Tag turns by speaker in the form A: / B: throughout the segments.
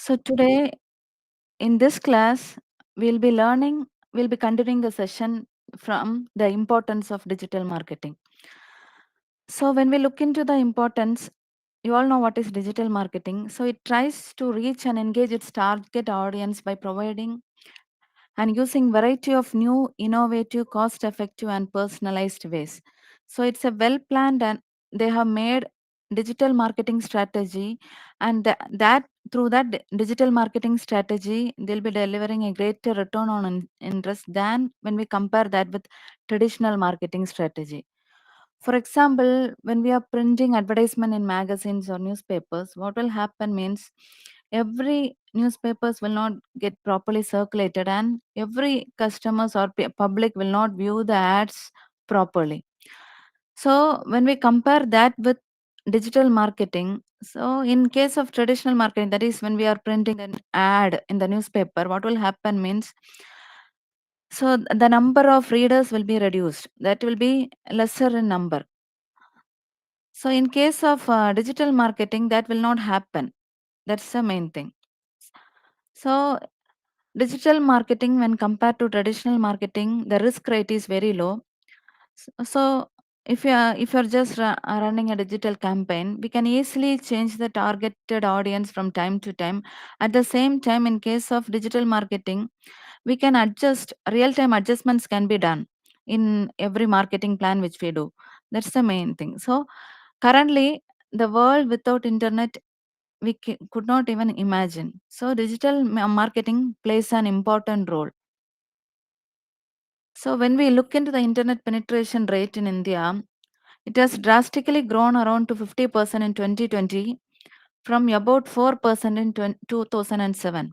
A: So today in this class, we'll be continuing the session from the importance of digital marketing. So when we look into the importance, you all know what is digital marketing. So it tries to reach and engage its target audience by providing and using variety of new, innovative, cost effective and personalized ways. So it's a well planned and they have made digital marketing strategy, and that through that digital marketing strategy they'll be delivering a greater return on interest than when we compare that with traditional marketing strategy. For example, when we are printing advertisement in magazines or newspapers, what will happen means every newspapers will not get properly circulated and every customers or public will not view the ads properly. So when we compare that with digital marketing, so in case of traditional marketing, that is when we are printing an ad in the newspaper, what will happen means so the number of readers will be reduced. That will be lesser in number. So in case of digital marketing, that will not happen. That's the main thing. So digital marketing, when compared to traditional marketing, the risk rate is very low. So if you're just running a digital campaign, we can easily change the targeted audience from time to time. At the same time, in case of digital marketing, we can adjust real time adjustments can be done in every marketing plan which we do. That's the main thing. So currently, the world without internet we could not even imagine. So digital marketing plays an important role. So when we look into the internet penetration rate in India, it has drastically grown around to 50% in 2020 from about 4% in 2007.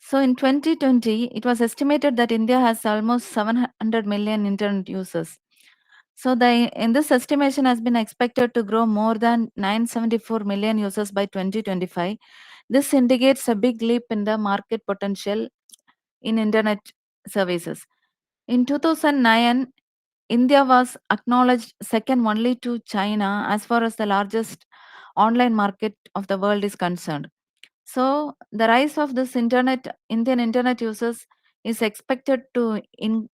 A: So in 2020, it was estimated that India has almost 700 million internet users. So the in this estimation has been expected to grow more than 974 million users by 2025. This indicates a big leap in the market potential in internet services. In 2009, India was acknowledged second only to China as far as the largest online market of the world is concerned. So the rise of this Indian internet users is expected to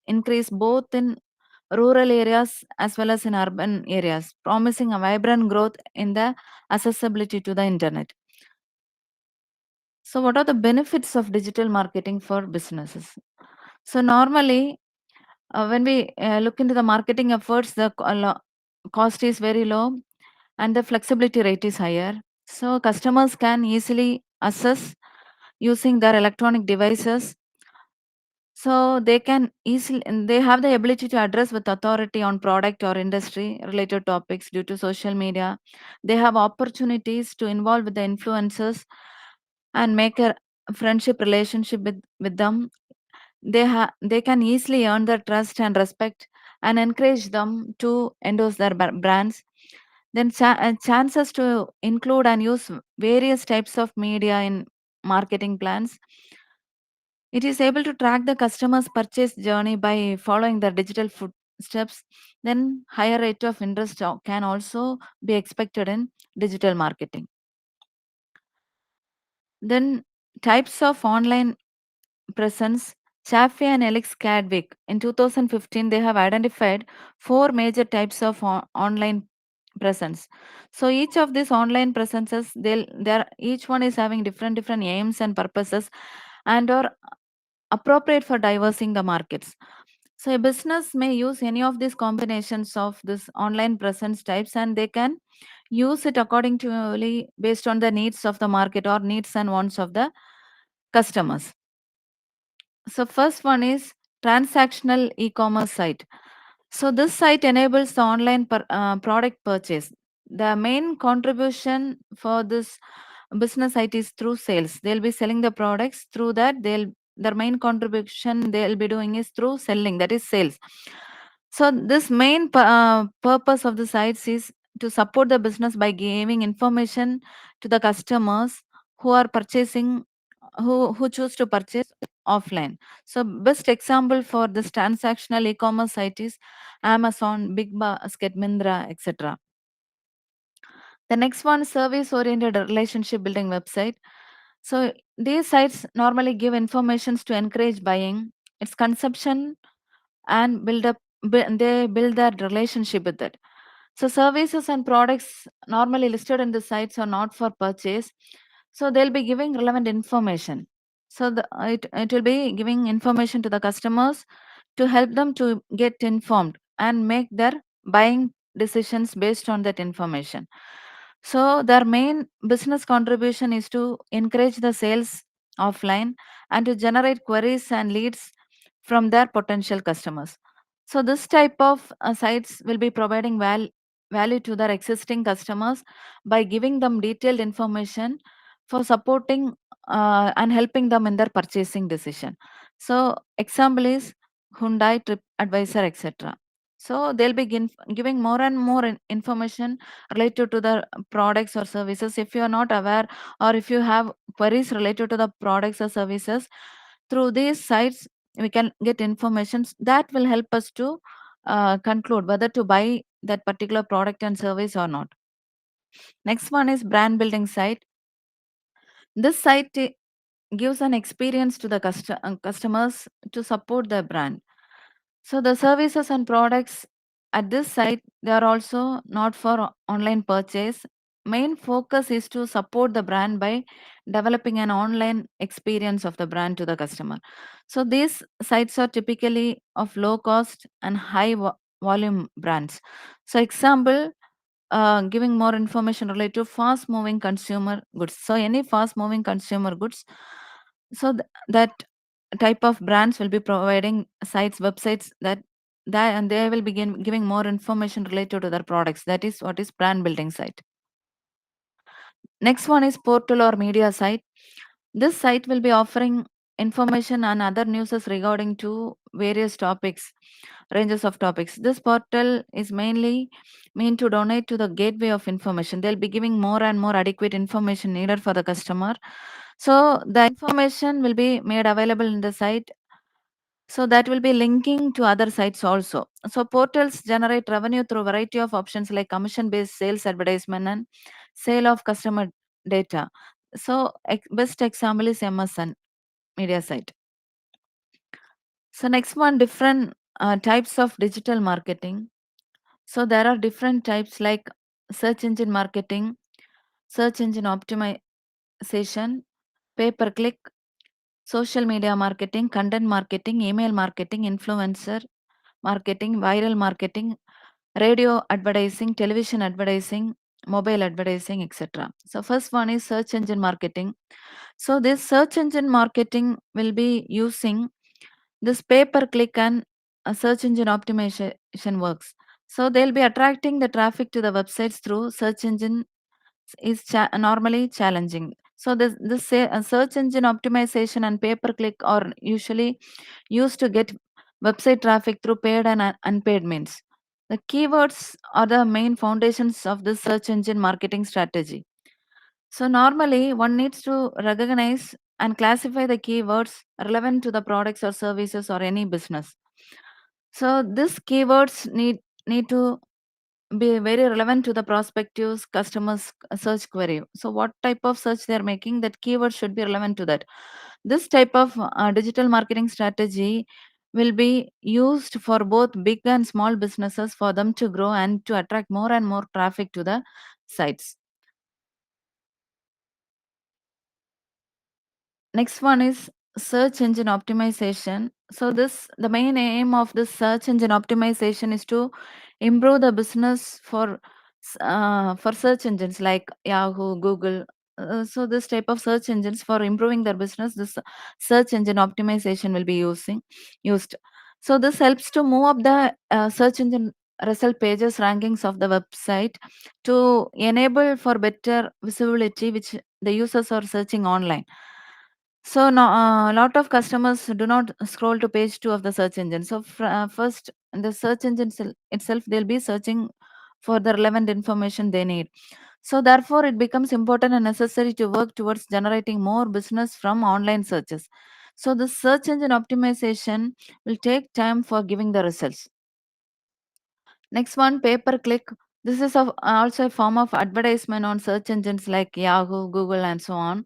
A: increase both in rural areas as well as in urban areas, promising a vibrant growth in the accessibility to the internet. So what are the benefits of digital marketing for businesses? So normally, when we look into the marketing efforts, the cost is very low and the flexibility rate is higher. So customers can easily assess using their electronic devices. So they can easily and they have the ability to address with authority on product or industry related topics due to social media. They have opportunities to involve with the influencers and make a friendship relationship with them. They can easily earn their trust and respect and encourage them to endorse their brands. Then chances to include and use various types of media in marketing plans. It is able to track the customer's purchase journey by following their digital footsteps. Then higher rate of interest can also be expected in digital marketing. Then types of online presence. Chaffee and Alex Cadwick in 2015 they have identified four major types of online presence. So each of these online presences, they're each one is having different aims and purposes and are appropriate for diversing the markets. So a business may use any of these combinations of this online presence types and they can use it according to based on the needs of the market or needs and wants of the customers. So first one is transactional e-commerce site. So this site enables the online product purchase. The main contribution for this business site is through sales. They'll be selling the products through that. Their main contribution they'll be doing is through selling. That is sales. So this main purpose of the sites is to support the business by giving information to the customers who are purchasing who choose to purchase offline. So best example for this transactional e-commerce site is Amazon, Big Basket, Mindra, etc. The next one, service oriented relationship building website. So these sites normally give informations to encourage buying, its consumption, and they build that relationship with it. So services and products normally listed in the sites are not for purchase. So they'll be giving relevant information. So it will be giving information to the customers to help them to get informed and make their buying decisions based on that information. So their main business contribution is to encourage the sales offline and to generate queries and leads from their potential customers. So this type of sites will be providing value to their existing customers by giving them detailed information for supporting and helping them in their purchasing decision. So example is Hyundai, Trip Advisor, etc. So they'll be giving more and more information related to the products or services. If you are not aware, or if you have queries related to the products or services, through these sites we can get information that will help us to conclude whether to buy that particular product and service or not. Next one is brand building site. This site gives an experience to the customers to support their brand. So the services and products at this site, they are also not for online purchase. Main focus is to support the brand by developing an online experience of the brand to the customer. So these sites are typically of low cost and high volume brands. So example, giving more information related to fast moving consumer goods. So any fast moving consumer goods, so that type of brands will be providing sites, websites that and they will begin giving more information related to their products. That is what is brand building site. Next one is portal or media site. This site will be offering information and other news regarding to various topics, ranges of topics. This portal is mainly meant to donate to the gateway of information. They'll be giving more and more adequate information needed for the customer. So the information will be made available in the site. So that will be linking to other sites also. So portals generate revenue through variety of options like commission based sales, advertisement, and sale of customer data. So best example is MSN media site. So next one, different types of digital marketing. So there are different types like search engine marketing, search engine optimization, pay per click, social media marketing, content marketing, email marketing, influencer marketing, viral marketing, radio advertising, television advertising, mobile advertising, etc. So first one is search engine marketing. So this search engine marketing will be using this pay per click and search engine optimization works. So they'll be attracting the traffic to the websites through search engine is normally challenging. So this search engine optimization and pay per click are usually used to get website traffic through paid and unpaid means. The keywords are the main foundations of this search engine marketing strategy. So normally one needs to recognize and classify the keywords relevant to the products or services or any business. So these keywords need to be very relevant to the prospectives customers search query. So what type of search they are making, that keyword should be relevant to that. This type of digital marketing strategy will be used for both big and small businesses for them to grow and to attract more and more traffic to the sites. Next one is search engine optimization. So this the main aim of this search engine optimization is to improve the business for search engines like Yahoo, Google. So this type of search engines for improving their business, this search engine optimization will be used. So this helps to move up the search engine result pages rankings of the website to enable for better visibility which the users are searching online. So now, a lot of customers do not scroll to page two of the search engine. So first, in the search engine itself, they'll be searching for the relevant information they need. So therefore, it becomes important and necessary to work towards generating more business from online searches. So the search engine optimization will take time for giving the results. Next one, pay per click. This is also a form of advertisement on search engines like Yahoo, Google, and so on.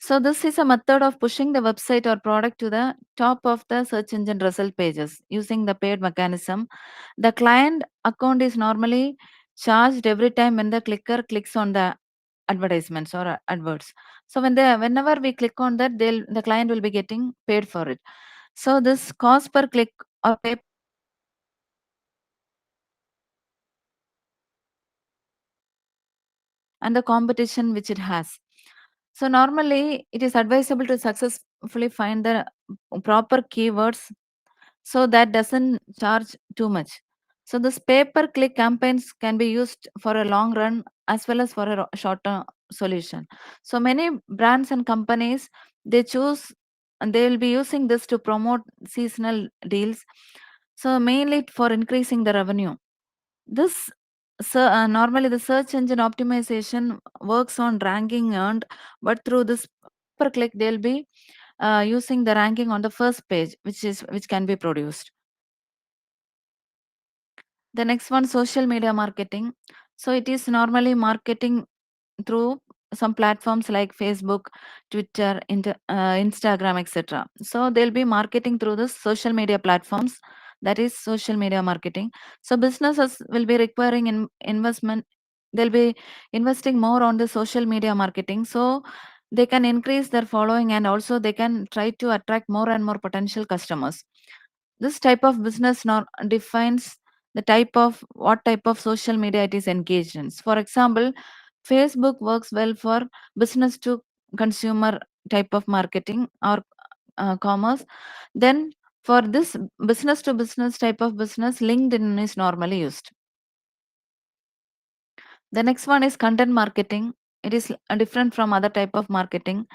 A: So this is a method of pushing the website or product to the top of the search engine result pages using the paid mechanism. The client account is normally charged every time when the clicker clicks on the advertisements or adverts. So whenever we click on that, the client will be getting paid for it. So this cost per click or pay and the competition which it has. So normally it is advisable to successfully find the proper keywords so that doesn't charge too much. So this pay per click campaigns can be used for a long run as well as for a short term solution. So many brands and companies they choose and they will be using this to promote seasonal deals. So mainly for increasing the revenue. This normally the search engine optimization works on ranking earned, but through this per click they'll be using the ranking on the first page, which can be produced. The next one, social media marketing. So it is normally marketing through some platforms like Facebook, Twitter, Instagram, etc. So they'll be marketing through the social media platforms. That is social media marketing. So businesses will be requiring investment. They'll be investing more on the social media marketing. So they can increase their following and also they can try to attract more and more potential customers. This type of business now defines the type of what type of social media it is engaged in. For example, Facebook works well for business to consumer type of marketing or commerce. Then for this business to business type of business, LinkedIn is normally used. The next one is content marketing. It is different from other type of marketing.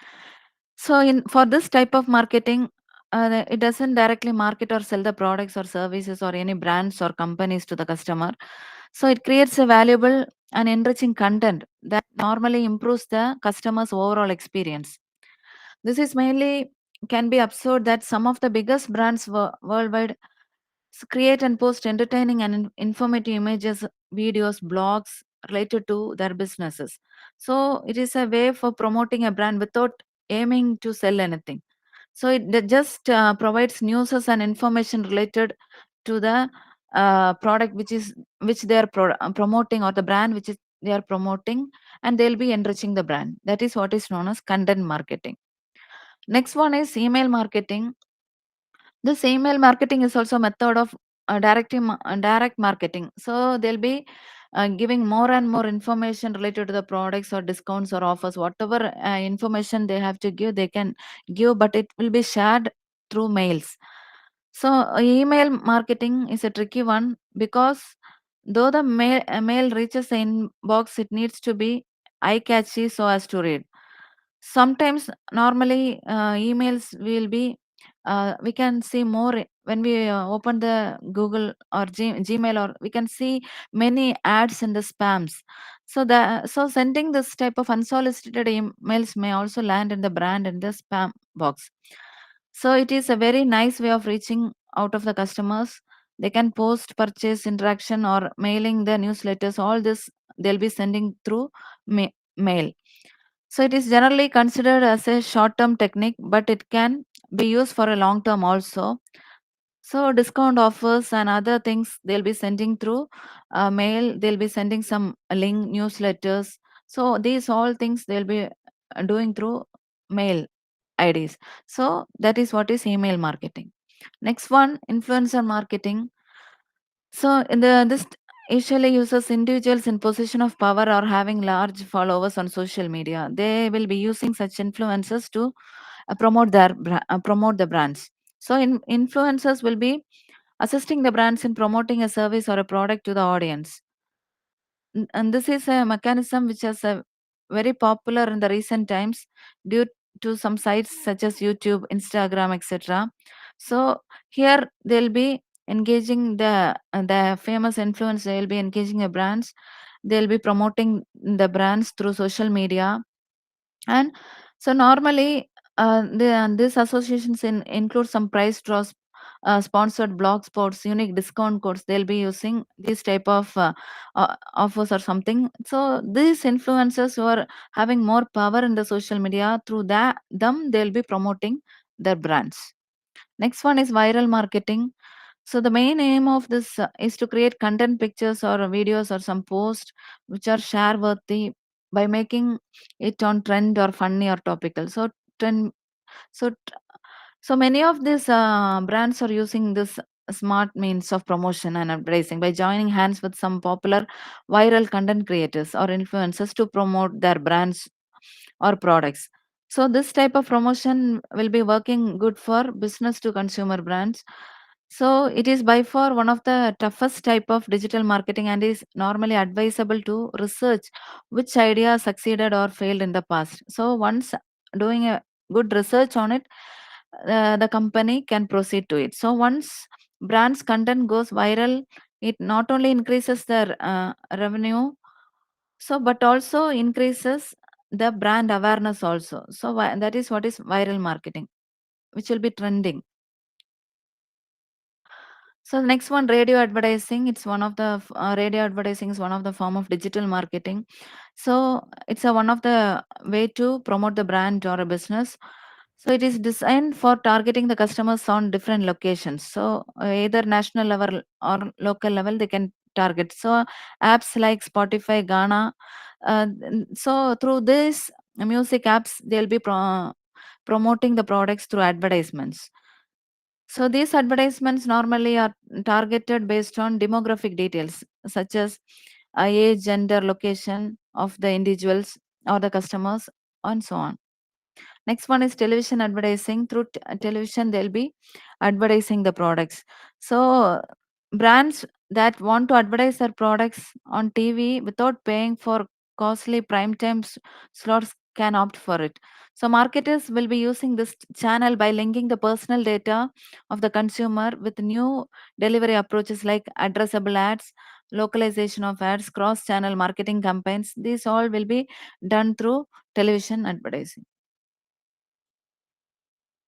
A: So in for this type of marketing, it doesn't directly market or sell the products or services or any brands or companies to the customer. So it creates a valuable and enriching content that normally improves the customer's overall experience. This is mainly can be observed that some of the biggest brands worldwide create and post entertaining and informative images, videos, blogs related to their businesses. So it is a way for promoting a brand without aiming to sell anything. So it just provides news and information related to the product which they are promoting or the brand which is they are promoting, and they'll be enriching the brand. That is what is known as content marketing. Next one is email marketing. This email marketing is also a method of direct marketing. So they'll be giving more and more information related to the products or discounts or offers, whatever information they have to give, they can give, but it will be shared through mails. So email marketing is a tricky one because though the mail reaches the inbox, it needs to be eye catchy so as to read. Sometimes normally emails will be we can see more when we open the Google or Gmail, or we can see many ads in the spams. So sending this type of unsolicited emails may also land in the brand in the spam box. So it is a very nice way of reaching out of the customers. They can post purchase interaction or mailing the newsletters. All this they'll be sending through mail. So it is generally considered as a short-term technique, but it can be used for a long term also. So discount offers and other things they'll be sending through mail. They'll be sending some link newsletters. So these all things they'll be doing through mail IDs. So that is what is email marketing. Next one, influencer marketing. So in the this usually uses individuals in position of power or having large followers on social media. They will be using such influencers to promote the brands. So influencers will be assisting the brands in promoting a service or a product to the audience. And this is a mechanism which is very popular in the recent times due to some sites such as YouTube, Instagram, etc. So here they'll be engaging the famous influencers. They'll be engaging the brands. They'll be promoting the brands through social media. And so normally, this associations include some price draws sponsored blog spots, unique discount codes. They'll be using these type of offers or something. So these influencers who are having more power in the social media, through that them they'll be promoting their brands. Next one is viral marketing. So the main aim of this is to create content, pictures or videos or some post which are share worthy by making it on trend or funny or topical. Trend, so so many of these brands are using this smart means of promotion and advertising by joining hands with some popular viral content creators or influencers to promote their brands or products. So this type of promotion will be working good for business to consumer brands. So it is by far one of the toughest type of digital marketing and is normally advisable to research which idea succeeded or failed in the past. So once doing a good research on it, the company can proceed to it. So once brands content goes viral, it not only increases their revenue, so but also increases the brand awareness also. So that is what is viral marketing, which will be trending. So the next one, radio advertising. It's one of the radio advertising is one of the form of digital marketing. So it's a one of the way to promote the brand or a business. So it is designed for targeting the customers on different locations. So either national level or local level they can target. So apps like Spotify, Ghana. So through this music apps, they'll be promoting the products through advertisements. So these advertisements normally are targeted based on demographic details such as age, gender, location of the individuals or the customers, and so on. Next one is television advertising. Through television, they'll be advertising the products. So brands that want to advertise their products on TV without paying for costly prime time slots can opt for it. So marketers will be using this channel by linking the personal data of the consumer with new delivery approaches like addressable ads, localization of ads, cross channel marketing campaigns. These all will be done through television advertising.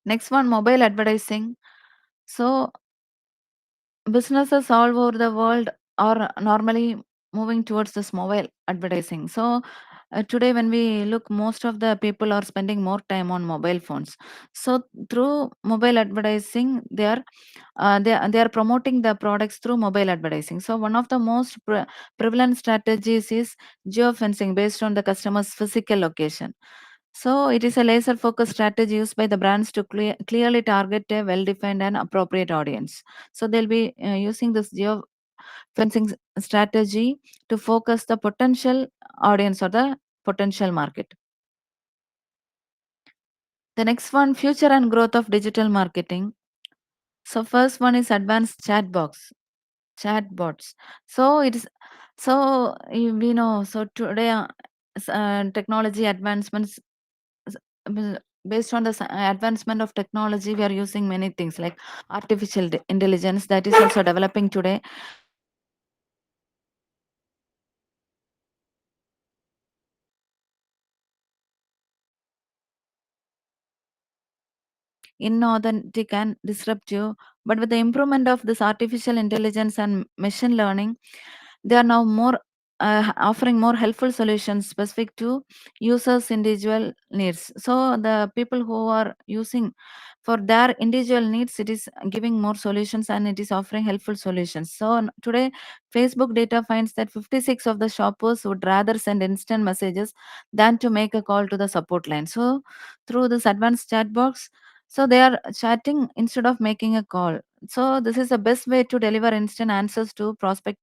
A: Next one, mobile advertising. So businesses all over the world are normally moving towards this mobile advertising. So today when we look, most of the people are spending more time on mobile phones. So through mobile advertising, they are promoting the products through mobile advertising. So one of the most prevalent strategies is geofencing based on the customer's physical location. So it is a laser focused strategy used by the brands to clearly target a well defined and appropriate audience. So they'll be using this geo fencing strategy to focus the potential audience or the potential market. The next one, future and growth of digital marketing. So first one is advanced chatbots. So it is, so we know, so today technology advancements, s- based on the advancement of technology, we are using many things like artificial intelligence that is also developing today. Inauthentic and disruptive. But with the improvement of this artificial intelligence and machine learning, they are now more offering more helpful solutions specific to users' individual needs. So the people who are using for their individual needs, it is giving more solutions and it is offering helpful solutions. So today, Facebook data finds that 56 of the shoppers would rather send instant messages than to make a call to the support line. So through this advanced chat box, so they are chatting instead of making a call. So this is the best way to deliver instant answers to prospect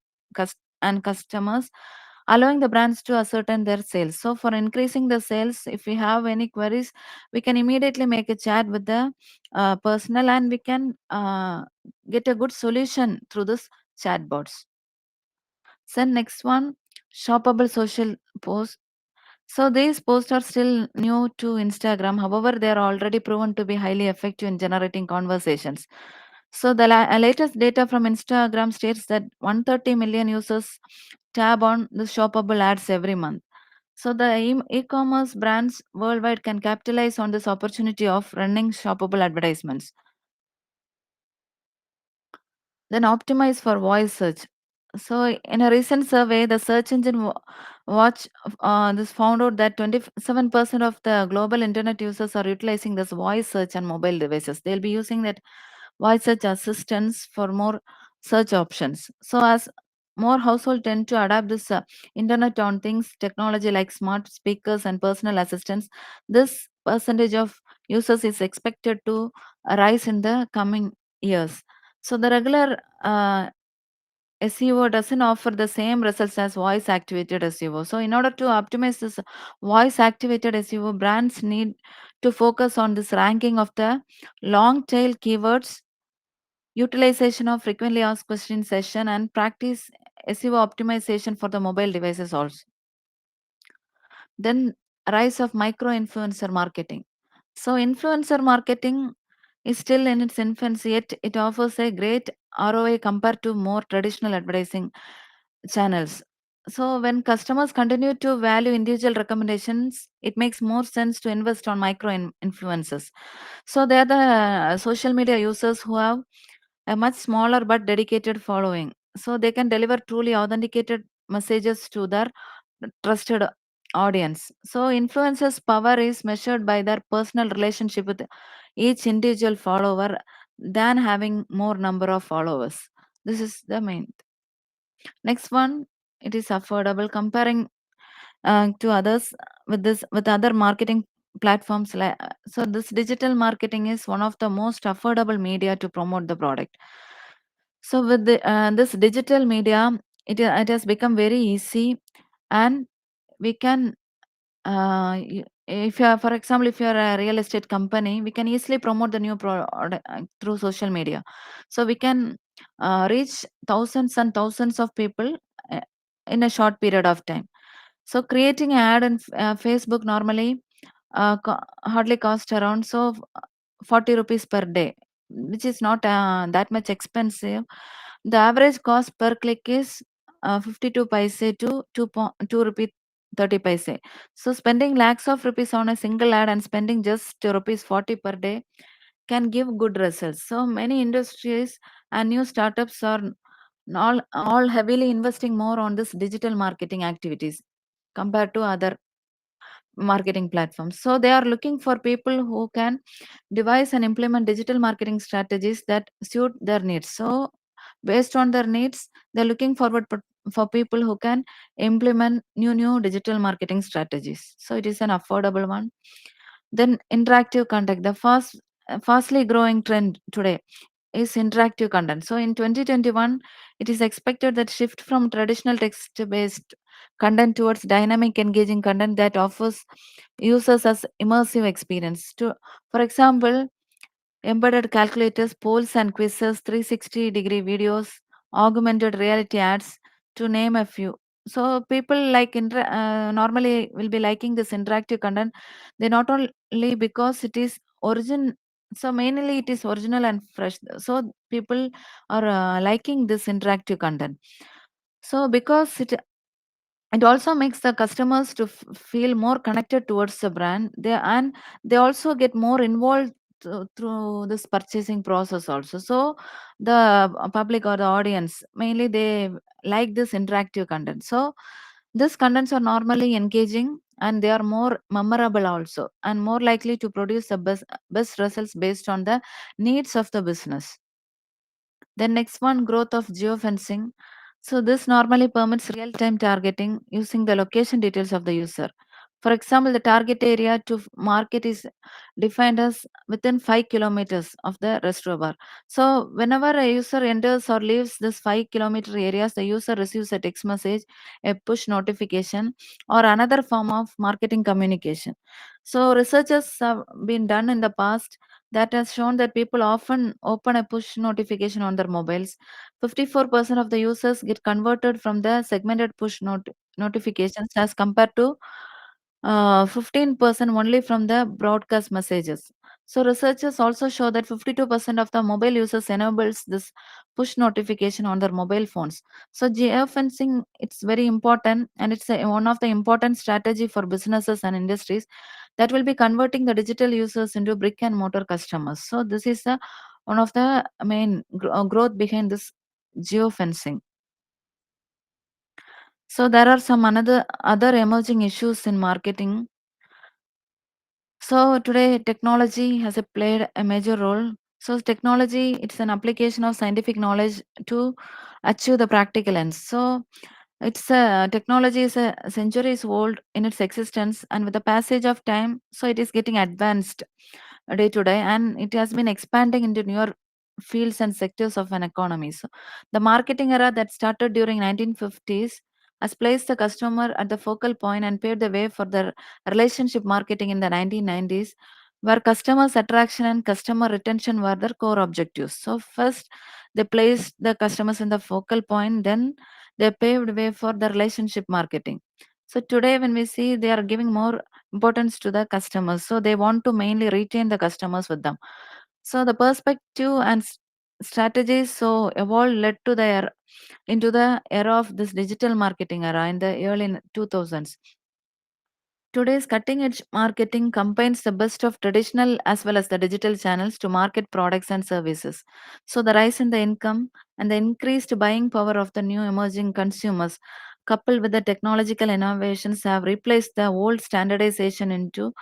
A: and customers, allowing the brands to ascertain their sales. So for increasing the sales, if we have any queries, we can immediately make a chat with the personnel and we can get a good solution through this chatbots. So next one, shoppable social posts. So these posts are still new to Instagram. However, they are already proven to be highly effective in generating conversations. So the latest data from Instagram states that 130 million users tab on the shoppable ads every month. So the e-commerce brands worldwide can capitalize on this opportunity of running shoppable advertisements. Then optimize for voice search. So in a recent survey, the search engine watch this found out that 27% of the global internet users are utilizing this voice search on mobile devices. They'll be using that voice search assistance for more search options. So as more households tend to adapt this internet on things technology like smart speakers and personal assistants, this percentage of users is expected to rise in the coming years. So the regular SEO doesn't offer the same results as voice activated SEO. So in order to optimize this voice activated SEO, brands need to focus on this ranking of the long tail keywords, utilization of frequently asked questions session, and practice SEO optimization for the mobile devices also. Then rise of micro influencer marketing. So influencer marketing is still in its infancy, yet it offers a great ROI compared to more traditional advertising channels. So when customers continue to value individual recommendations, it makes more sense to invest on micro influencers. So they are the social media users who have a much smaller but dedicated following. So they can deliver truly authenticated messages to their trusted audience. So influencers' power is measured by their personal relationship with each individual follower than having more number of followers. This is the main. Next one, it is affordable comparing to others with other marketing platforms. So this digital marketing is one of the most affordable media to promote the product. So with this digital media, it has become very easy, and we can if you are, for example, if you are a real estate company, we can easily promote the new product through social media. So we can reach thousands and thousands of people uh, in a short period of time. So creating an ad on Facebook normally hardly cost around 40 rupees per day, which is not that much expensive. The average cost per click is 52 paise to 2 rupee 30 paise. So spending lakhs of rupees on a single ad and spending just rupees 40 per day can give good results. So many industries and new startups are all heavily investing more on this digital marketing activities compared to other marketing platforms. So they are looking for people who can devise and implement digital marketing strategies that suit their needs. So based on their needs, they're looking forward for people who can implement new digital marketing strategies. So it is an affordable one. Then interactive content, the fastly growing trend today is interactive content. So in 2021, it is expected that shift from traditional text-based content towards dynamic, engaging content that offers users as immersive experience. To, for example, embedded calculators, polls and quizzes, 360-degree videos, augmented reality ads, to name a few. So people like normally will be liking this interactive content. They not only because it is origin. So mainly it is original and fresh. So people are liking this interactive content. So because it also makes the customers to feel more connected towards the brand, they also get more involved through this purchasing process also. So the public or the audience mainly they like this interactive content. So these contents are normally engaging, and they are more memorable also, and more likely to produce the best results based on the needs of the business. Then next one, growth of geofencing. So this normally permits real-time targeting using the location details of the user. For example, the target area to market is defined as within 5 kilometers of the restaurant. So whenever a user enters or leaves this 5 kilometer areas, the user receives a text message, a push notification, or another form of marketing communication. So researchers have been done in the past that has shown that people often open a push notification on their mobiles. 54% of the users get converted from the segmented push notifications as compared to 15% only from the broadcast messages. So researchers also show that 52% of the mobile users enables this push notification on their mobile phones. So geofencing, it's very important, and it's one of the important strategy for businesses and industries that will be converting the digital users into brick and mortar customers. So this is one of the main growth behind this geofencing. So there are some another other emerging issues in marketing. So today technology has played a major role. So technology, it's an application of scientific knowledge to achieve the practical ends. So it's a technology is a centuries old in its existence, and with the passage of time, so it is getting advanced day to day, and it has been expanding into newer fields and sectors of an economy. So the marketing era that started during 1950s has placed the customer at the focal point and paved the way for the relationship marketing in the 1990s, where customers attraction and customer retention were their core objectives. So first they placed the customers in the focal point, then they paved way for the relationship marketing. So today when we see, they are giving more importance to the customers, so they want to mainly retain the customers with them. So the perspective and strategies so evolved led to the into the era of this digital marketing era in the early 2000s. Today's cutting edge marketing combines the best of traditional as well as the digital channels to market products and services. So, the rise in the income and the increased buying power of the new emerging consumers, coupled with the technological innovations, have replaced the old standardization into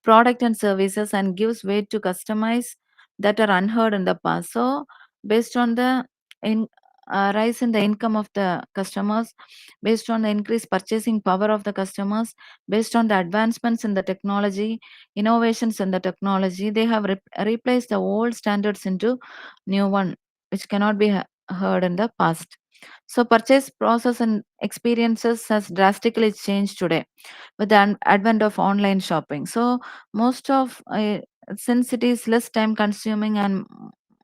A: product and services and gives way to customize that are unheard in the past. So, based on the in, rise in the income of the customers, based on the increased purchasing power of the customers, based on the advancements in the technology, innovations in the technology, they have replaced the old standards into new one, which cannot be heard in the past. So purchase process and experiences has drastically changed today with the advent of online shopping. So most of since it is less time consuming and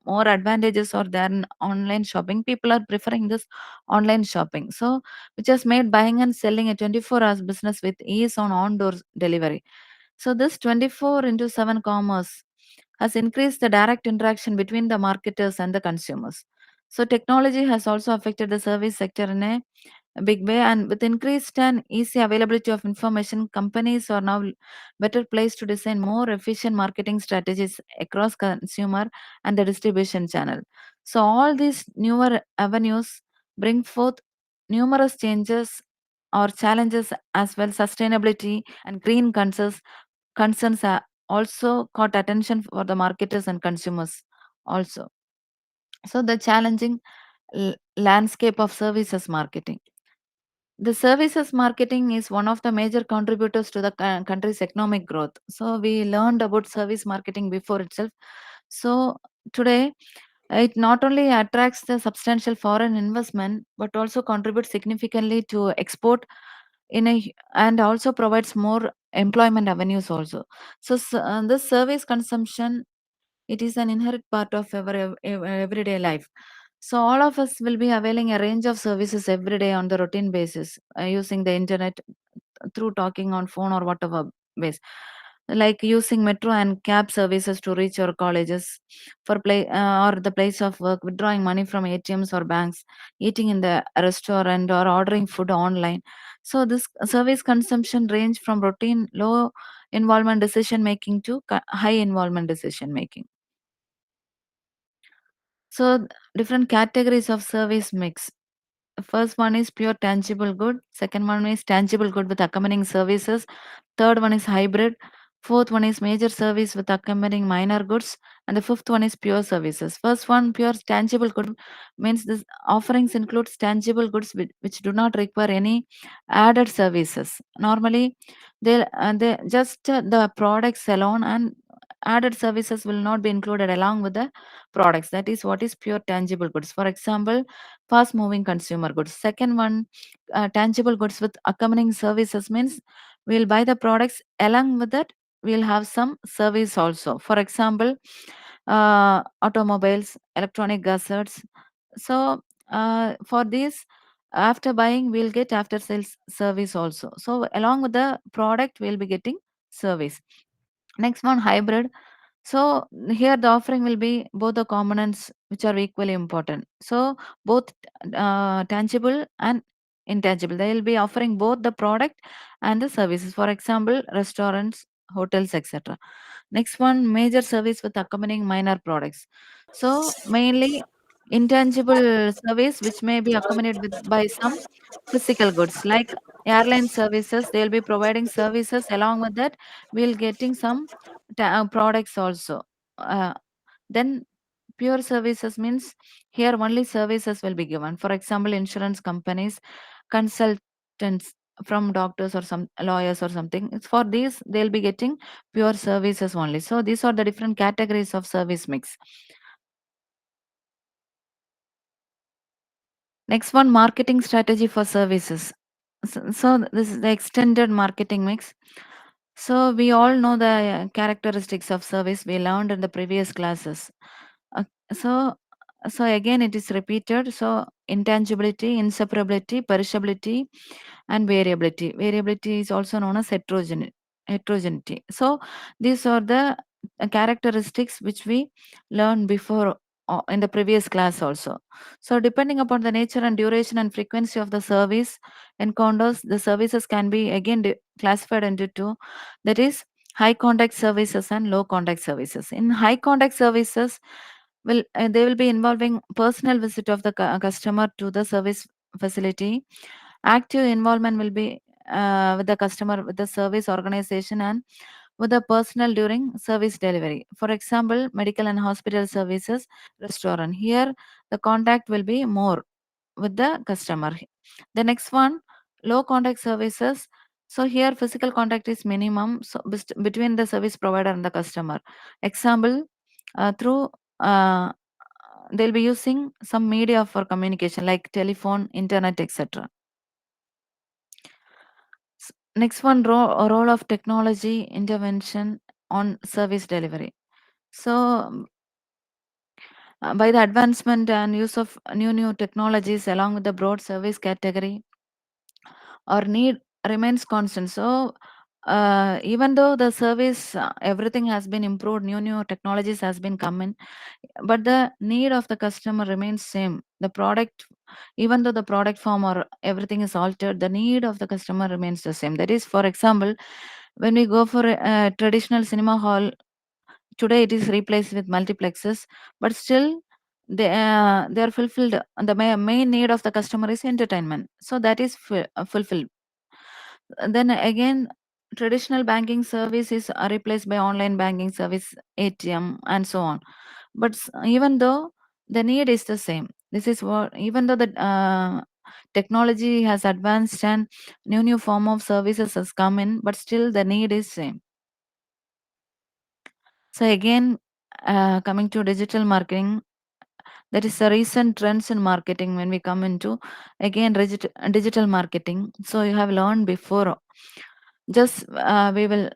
A: more advantages are there in online shopping, people are preferring this online shopping. So which has made buying and selling a 24 hours business with ease on door delivery. So this 24 into 7 commerce has increased the direct interaction between the marketers and the consumers. So technology has also affected the service sector in a big way, and with increased and easy availability of information, companies are now better placed to design more efficient marketing strategies across consumer and the distribution channel. So all these newer avenues bring forth numerous changes or challenges as well. Sustainability and green concerns are also caught attention for the marketers and consumers also. So the challenging landscape of services marketing. The services marketing is one of the major contributors to the country's economic growth. So we learned about service marketing before itself. So today it not only attracts the substantial foreign investment but also contributes significantly to export and also provides more employment avenues also. So this service consumption, it is an inherent part of our everyday life. So all of us will be availing a range of services every day on the routine basis, using the internet through talking on phone or whatever ways, like using metro and cab services to reach our colleges for play or the place of work, withdrawing money from ATMs or banks, eating in the restaurant or ordering food online. So this service consumption range from routine low involvement decision making to high involvement decision making. So different categories of service mix. First one is pure tangible good. Second one is tangible good with accompanying services. Third one is hybrid. Fourth one is major service with accompanying minor goods. And the fifth one is pure services. First one, pure tangible good, means this offerings includes tangible goods which do not require any added services. Normally, they just the products alone, and added services will not be included along with the products. That is what is pure tangible goods. For example, fast moving consumer goods. Second one, tangible goods with accompanying services means we'll buy the products, along with that we'll have some service also. For example, automobiles, electronic gadgets. So for this, after buying we'll get after sales service also. So along with the product we'll be getting service. Next one, hybrid. So here the offering will be both the components which are equally important. So both tangible and intangible. They will be offering both the product and the services. For example, restaurants, hotels, etc. Next one, major service with accompanying minor products. So mainly. intangible service which may be accompanied with by some physical goods like airline services. They'll be providing services. Along with that, we'll getting some products also. Then pure services means here only services will be given. For example, insurance companies, consultants from doctors or some lawyers or something. It's for these they'll be getting pure services only. So these are the different categories of service mix. Next one, marketing strategy for services. So this is the extended marketing mix. So we all know the characteristics of service we learned in the previous classes. Uh, so so again it is repeated. So intangibility, inseparability, perishability, and variability. Variability is also known as heterogeneity. So these are the characteristics which we learned before in the previous class also. So depending upon the nature and duration and frequency of the service encounters, the services can be again classified into two. That is high contact services and low contact services. In high contact services, they will be involving personal visit of the customer to the service facility. Active involvement will be with the customer, with the service organization, and with the personnel during service delivery. For example, medical and hospital services, restaurant. Here, the contact will be more with the customer. The next one, low contact services. So here, physical contact is minimum, so between the service provider and the customer. Example, through they'll be using some media for communication like telephone, internet, etc. Next one, role of technology intervention on service delivery. So by the advancement and use of new technologies along with the broad service category, our need remains constant. So even though the service everything has been improved, new technologies has been coming, but the need of the customer remains same. The product, even though the product form or everything is altered, the need of the customer remains the same. That is, for example, when we go for a traditional cinema hall, today it is replaced with multiplexes, but still they are fulfilled. The main need of the customer is entertainment, so that is fulfilled. Then again, traditional banking services are replaced by online banking service, ATM, and so on. But even though the need is the same, this is what, even though the technology has advanced and new form of services has come in, but still the need is same. So again, coming to digital marketing, that is the recent trends in marketing when we come into again digital marketing. So you have learned before. Just we will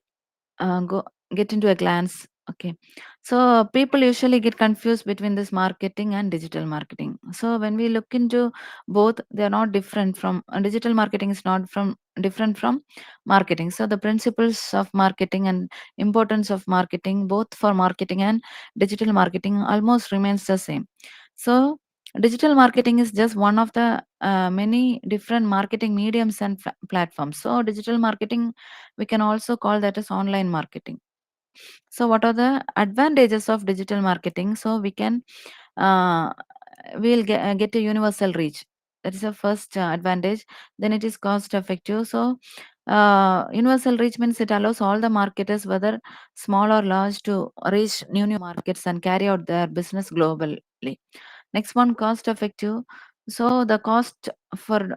A: go get into a glance. Okay, so people usually get confused between this marketing and digital marketing. So when we look into both, they are not different from digital marketing is not from different from marketing. So the principles of marketing and importance of marketing, both for marketing and digital marketing, almost remains the same. So digital marketing is just one of the many different marketing mediums and platforms. So digital marketing, we can also call that as online marketing. So what are the advantages of digital marketing? So we can uh, we'll get a universal reach. That is the first advantage. Then it is cost effective. So universal reach means it allows all the marketers, whether small or large, to reach new markets and carry out their business globally. Next one, cost effective. So the cost for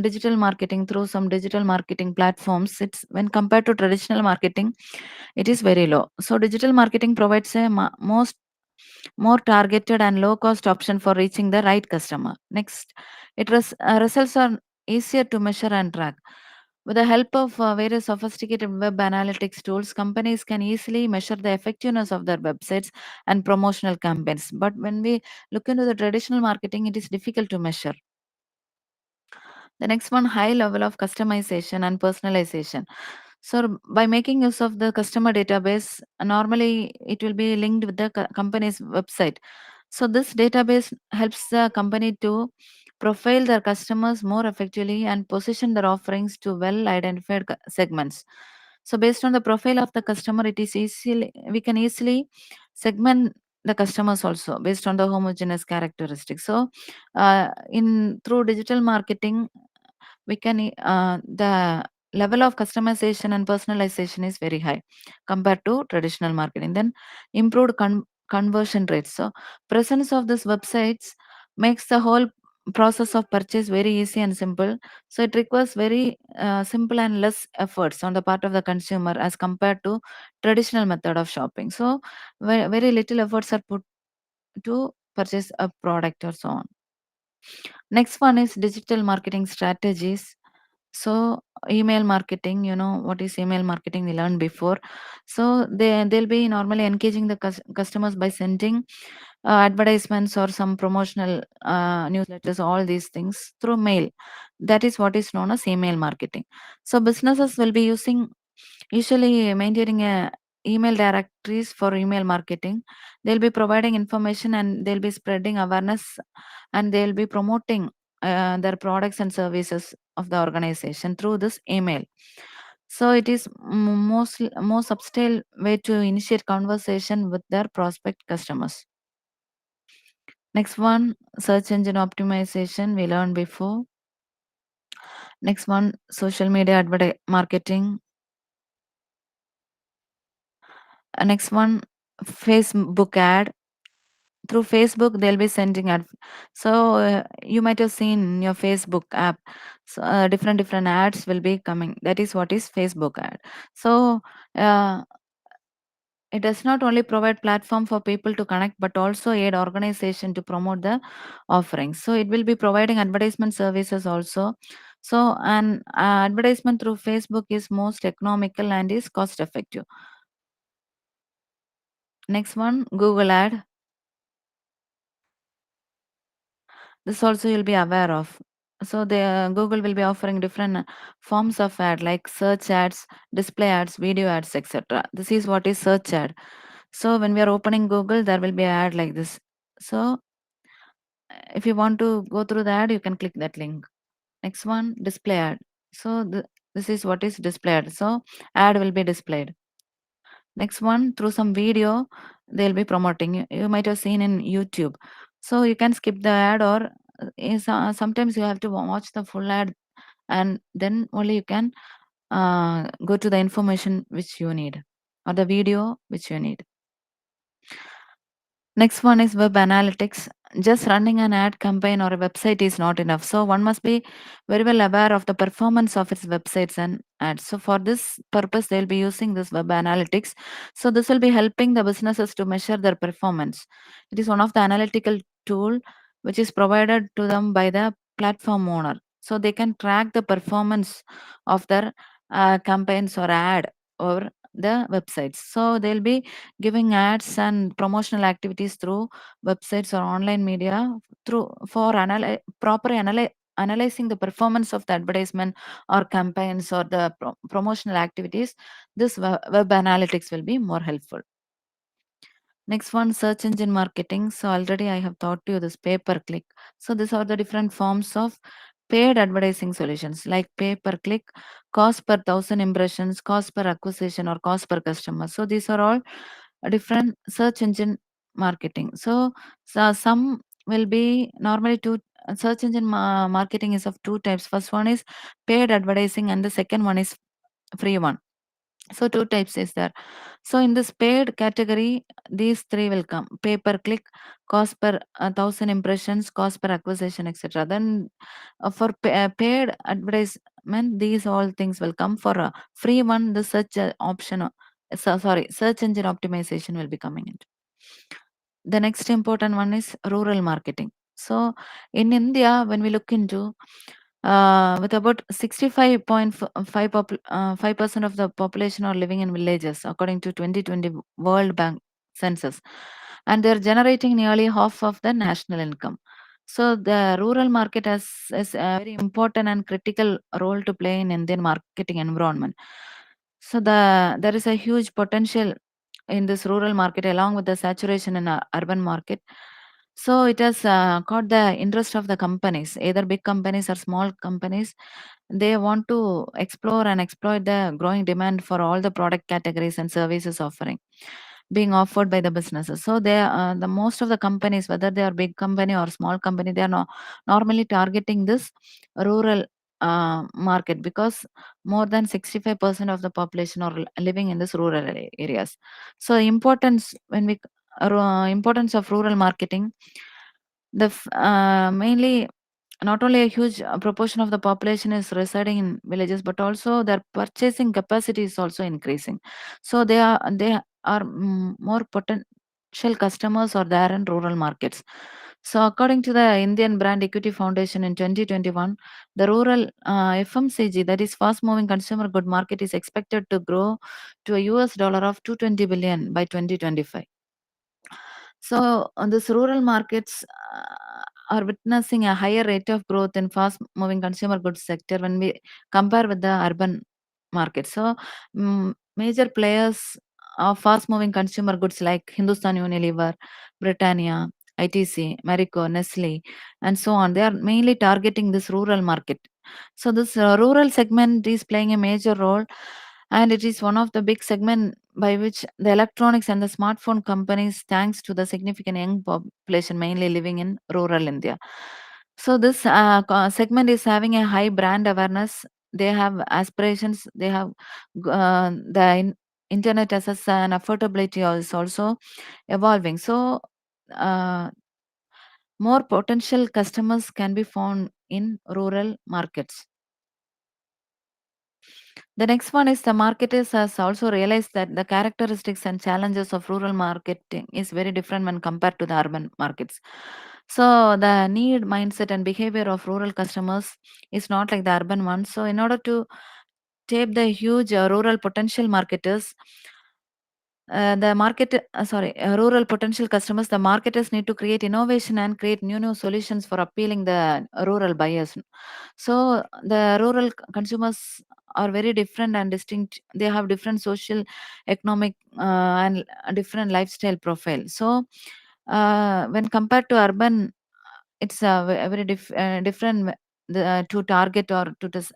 A: digital marketing through some digital marketing platforms, it's when compared to traditional marketing, it is very low. So digital marketing provides a most more targeted and low cost option for reaching the right customer. Next, results are easier to measure and track. With the help of various sophisticated web analytics tools, companies can easily measure the effectiveness of their websites and promotional campaigns. But when we look into the traditional marketing, it is difficult to measure. The next one, high level of customization and personalization. So by making use of the customer database, normally it will be linked with the company's website. So this database helps the company to profile their customers more effectively and position their offerings to well identified segments. So based on the profile of the customer, it is easily we can easily segment the customers also based on the homogeneous characteristics. So in through digital marketing, we can the level of customization and personalization is very high compared to traditional marketing. Then improved conversion rates. So presence of these websites makes the whole process of purchase very easy and simple. So it requires very simple and less efforts on the part of the consumer as compared to traditional method of shopping. So very little efforts are put to purchase a product or so on. Next one is digital marketing strategies. So email marketing, you know what is email marketing, we learned before. So they'll be normally engaging the customers by sending advertisements or some promotional newsletters, all these things through mail. That is what is known as email marketing. So businesses will be using, usually maintaining a email directories for email marketing. They'll be providing information and they'll be spreading awareness, and they'll be promoting their products and services of the organization through this email. So it is mostly more subtle way to initiate conversation with their prospect customers. Next one, search engine optimization, we learned before. Next one, social media marketing. Next one, Facebook ad. Through Facebook, they'll be sending ad. So you might have seen in your Facebook app, so, different ads will be coming. That is what is Facebook ad. So uh, it does not only provide platform for people to connect, but also aid organization to promote the offerings. So it will be providing advertisement services also. So an advertisement through Facebook is most economical and is cost effective. Next one, Google ad. This also you'll be aware of. So the Google will be offering different forms of ad like search ads, display ads, video ads, etc. This is what is search ad. So when we are opening Google, there will be an ad like this. So if you want to go through the ad, you can click that link. Next one, display ad. So this is what is display ad. So ad will be displayed. Next one, through some video, they'll be promoting. You might have seen in YouTube. So you can skip the ad, or sometimes you have to watch the full ad, and then only you can go to the information which you need, or the video which you need. Next one is web analytics. Just running an ad campaign or a website is not enough. So one must be very well aware of the performance of its websites and ads. So for this purpose, they'll be using this web analytics. So this will be helping the businesses to measure their performance. It is one of the analytical tool which is provided to them by the platform owner. So they can track the performance of their campaigns or ad or the websites. So they'll be giving ads and promotional activities through websites or online media through for analyzing the performance of the advertisement or campaigns or the promotional activities. This web analytics will be more helpful. Next one, search engine marketing. So already I have taught you this pay per click. So these are the different forms of paid advertising solutions like pay per click, cost per thousand impressions, cost per acquisition, or cost per customer. So these are all different search engine marketing. So some will be normally two. Search engine marketing is of two types. First one is paid advertising, and the second one is free one. So two types is there. So in this paid category, these three will come: pay per click, cost per thousand impressions, cost per acquisition, etc. Then for paid advertisement, these all things will come. For a free one, the search option, sorry, search engine optimization will be coming in. The next important one is rural marketing. So in India, when we look into with about 65.5% of the population are living in villages, according to 2020 World Bank census, and they're generating nearly half of the national income. So the rural market is a very important and critical role to play in Indian marketing environment. So there is a huge potential in this rural market along with the saturation in urban market. So it has caught the interest of the companies, either big companies or small companies. They want to explore and exploit the growing demand for all the product categories and services offering. being offered by the businesses. So the most of the companies, whether they are big company or small company, they are normally targeting this rural market, because more than 65% of the population are living in this rural areas. So importance of rural marketing, mainly, not only a huge proportion of the population is residing in villages, but also their purchasing capacity is also increasing. So they are more potential customers are there in rural markets. So according to the Indian Brand Equity Foundation in 2021, the rural FMCG, that is fast moving consumer good market, is expected to grow to a US dollar of 220 billion by 2025. So, these rural markets are witnessing a higher rate of growth in fast-moving consumer goods sector when we compare with the urban market. So, major players of fast-moving consumer goods like Hindustan Unilever, Britannia, ITC, Marico, Nestle, and so on, they are mainly targeting this rural market. So, this rural segment is playing a major role, and it is one of the big segment by which the electronics and the smartphone companies, thanks to the significant young population mainly living in rural India. So this segment is having a high brand awareness. They have aspirations. They have internet access and affordability is also evolving. So uh, more potential customers can be found in rural markets. The next one is the marketers has also realized that the characteristics and challenges of rural marketing is very different when compared to the urban markets. So the need, mindset, and behavior of rural customers is not like the urban ones. So in order to tap the huge rural potential marketers, rural potential customers, the marketers need to create innovation and create new solutions for appealing the rural buyers. So the rural consumers are very different and distinct. They have different social, economic, and different lifestyle profile. So when compared to urban, it's a very different to target or to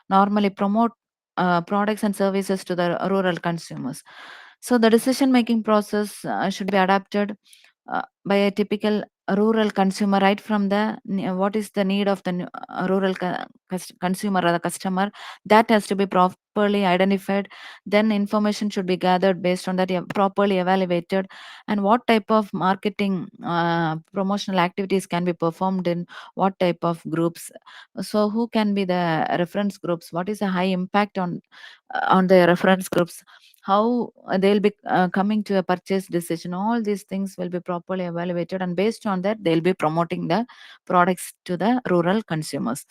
A: normally promote products and services to the rural consumers. So the decision making process should be adapted by a typical rural consumer, right from the what is the need of the rural consumer or the customer, that has to be properly identified. Then information should be gathered based on that, properly evaluated, and what type of marketing promotional activities can be performed in what type of groups. So who can be the reference groups, what is the high impact on the reference groups, how they'll be coming to a purchase decision. All these things will be properly evaluated, and based on that they'll be promoting the products to the rural consumers.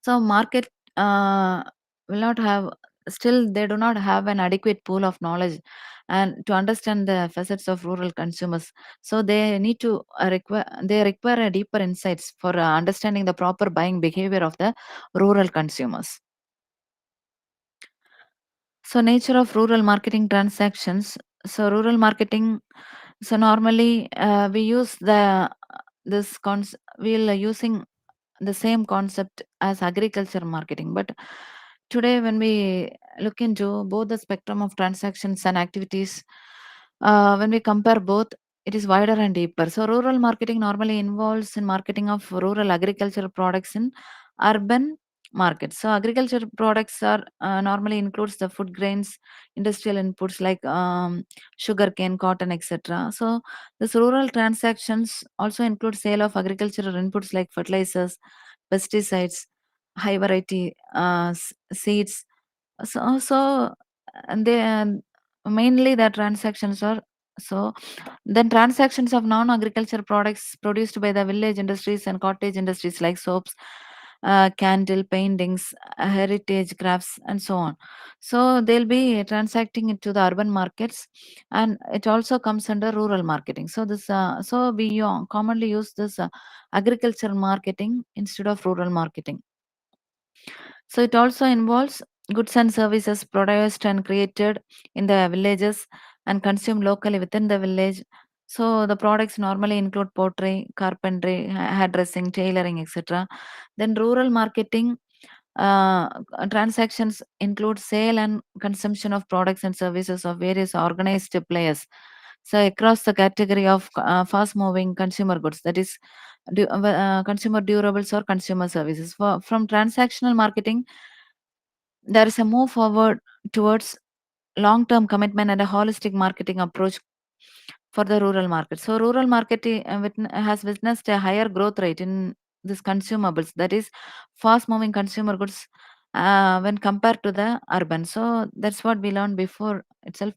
A: So market will not have, still they do not have an adequate pool of knowledge and to understand the facets of rural consumers. So they need to require a deeper insights for understanding the proper buying behavior of the rural consumers. So nature of rural marketing transactions. So rural marketing. So normally we use we'll using the same concept as agriculture marketing, but today when we look into both the spectrum of transactions and activities, when we compare both, it is wider and deeper. So rural marketing normally involves in marketing of rural agricultural products in urban markets. So agriculture products are normally includes the food grains, industrial inputs like sugarcane, cotton, etc. So this rural transactions also include sale of agricultural inputs like fertilizers, pesticides, high variety seeds. So and they mainly the transactions are, so then transactions of non-agriculture products produced by the village industries and cottage industries like soaps, candle paintings, heritage crafts, and so on. So they'll be transacting it to the urban markets, and it also comes under rural marketing. So so we commonly use this agricultural marketing instead of rural marketing. So it also involves goods and services produced and created in the villages and consumed locally within the village. So the products normally include pottery, carpentry, hairdressing, tailoring, etc. Then rural marketing. Uh, Transactions include sale and consumption of products and services of various organized players. So across the category of fast-moving consumer goods, that is, consumer durables or consumer services. From transactional marketing, there is a move forward towards long-term commitment and a holistic marketing approach for the rural market. So rural market has witnessed a higher growth rate in this consumables, that is fast moving consumer goods, when compared to the urban. So that's what we learned before itself.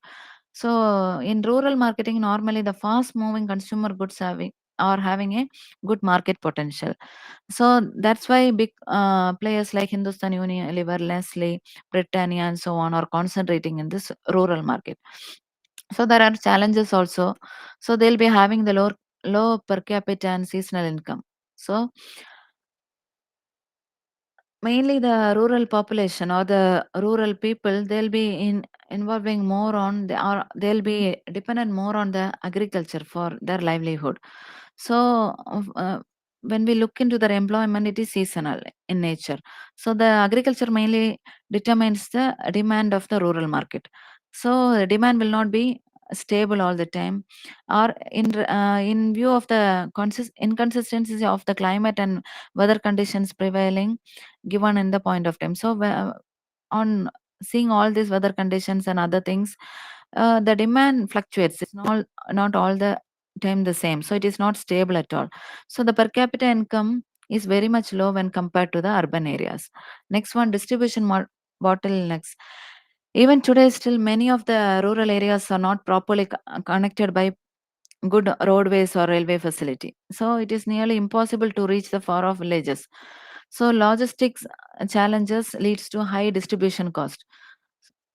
A: So in rural marketing, normally the fast moving consumer goods are having a good market potential. So that's why big players like Hindustan Unilever, Nestle, Britannia, and so on are concentrating in this rural market. So there are challenges also. So they'll be having the low per capita and seasonal income. So mainly the rural population or the rural people, they'll be involving more on the, or they'll be dependent more on the agriculture for their livelihood. So when we look into their employment, it is seasonal in nature. So the agriculture mainly determines the demand of the rural market. So the demand will not be stable all the time, or in view of the inconsistencies of the climate and weather conditions prevailing given in the point of time. So on seeing all these weather conditions and other things, the demand fluctuates. It's not all the time the same. So it is not stable at all. So the per capita income is very much low when compared to the urban areas. Next one, distribution bottlenecks. Even today, still many of the rural areas are not properly connected by good roadways or railway facility. So it is nearly impossible to reach the far off villages. So logistics challenges leads to high distribution cost.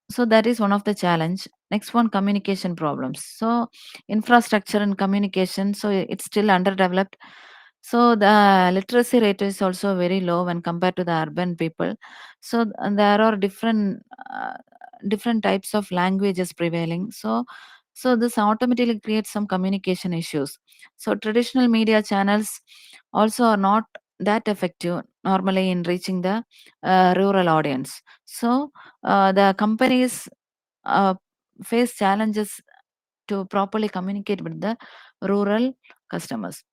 A: So that is one of the challenge. Next one, communication problems. So infrastructure and communication, so it's still underdeveloped. So the literacy rate is also very low when compared to the urban people. So there are different types of languages prevailing. So this automatically creates some communication issues. So traditional media channels also are not that effective normally in reaching the rural audience. So the companies uh, face challenges to properly communicate with the rural customers.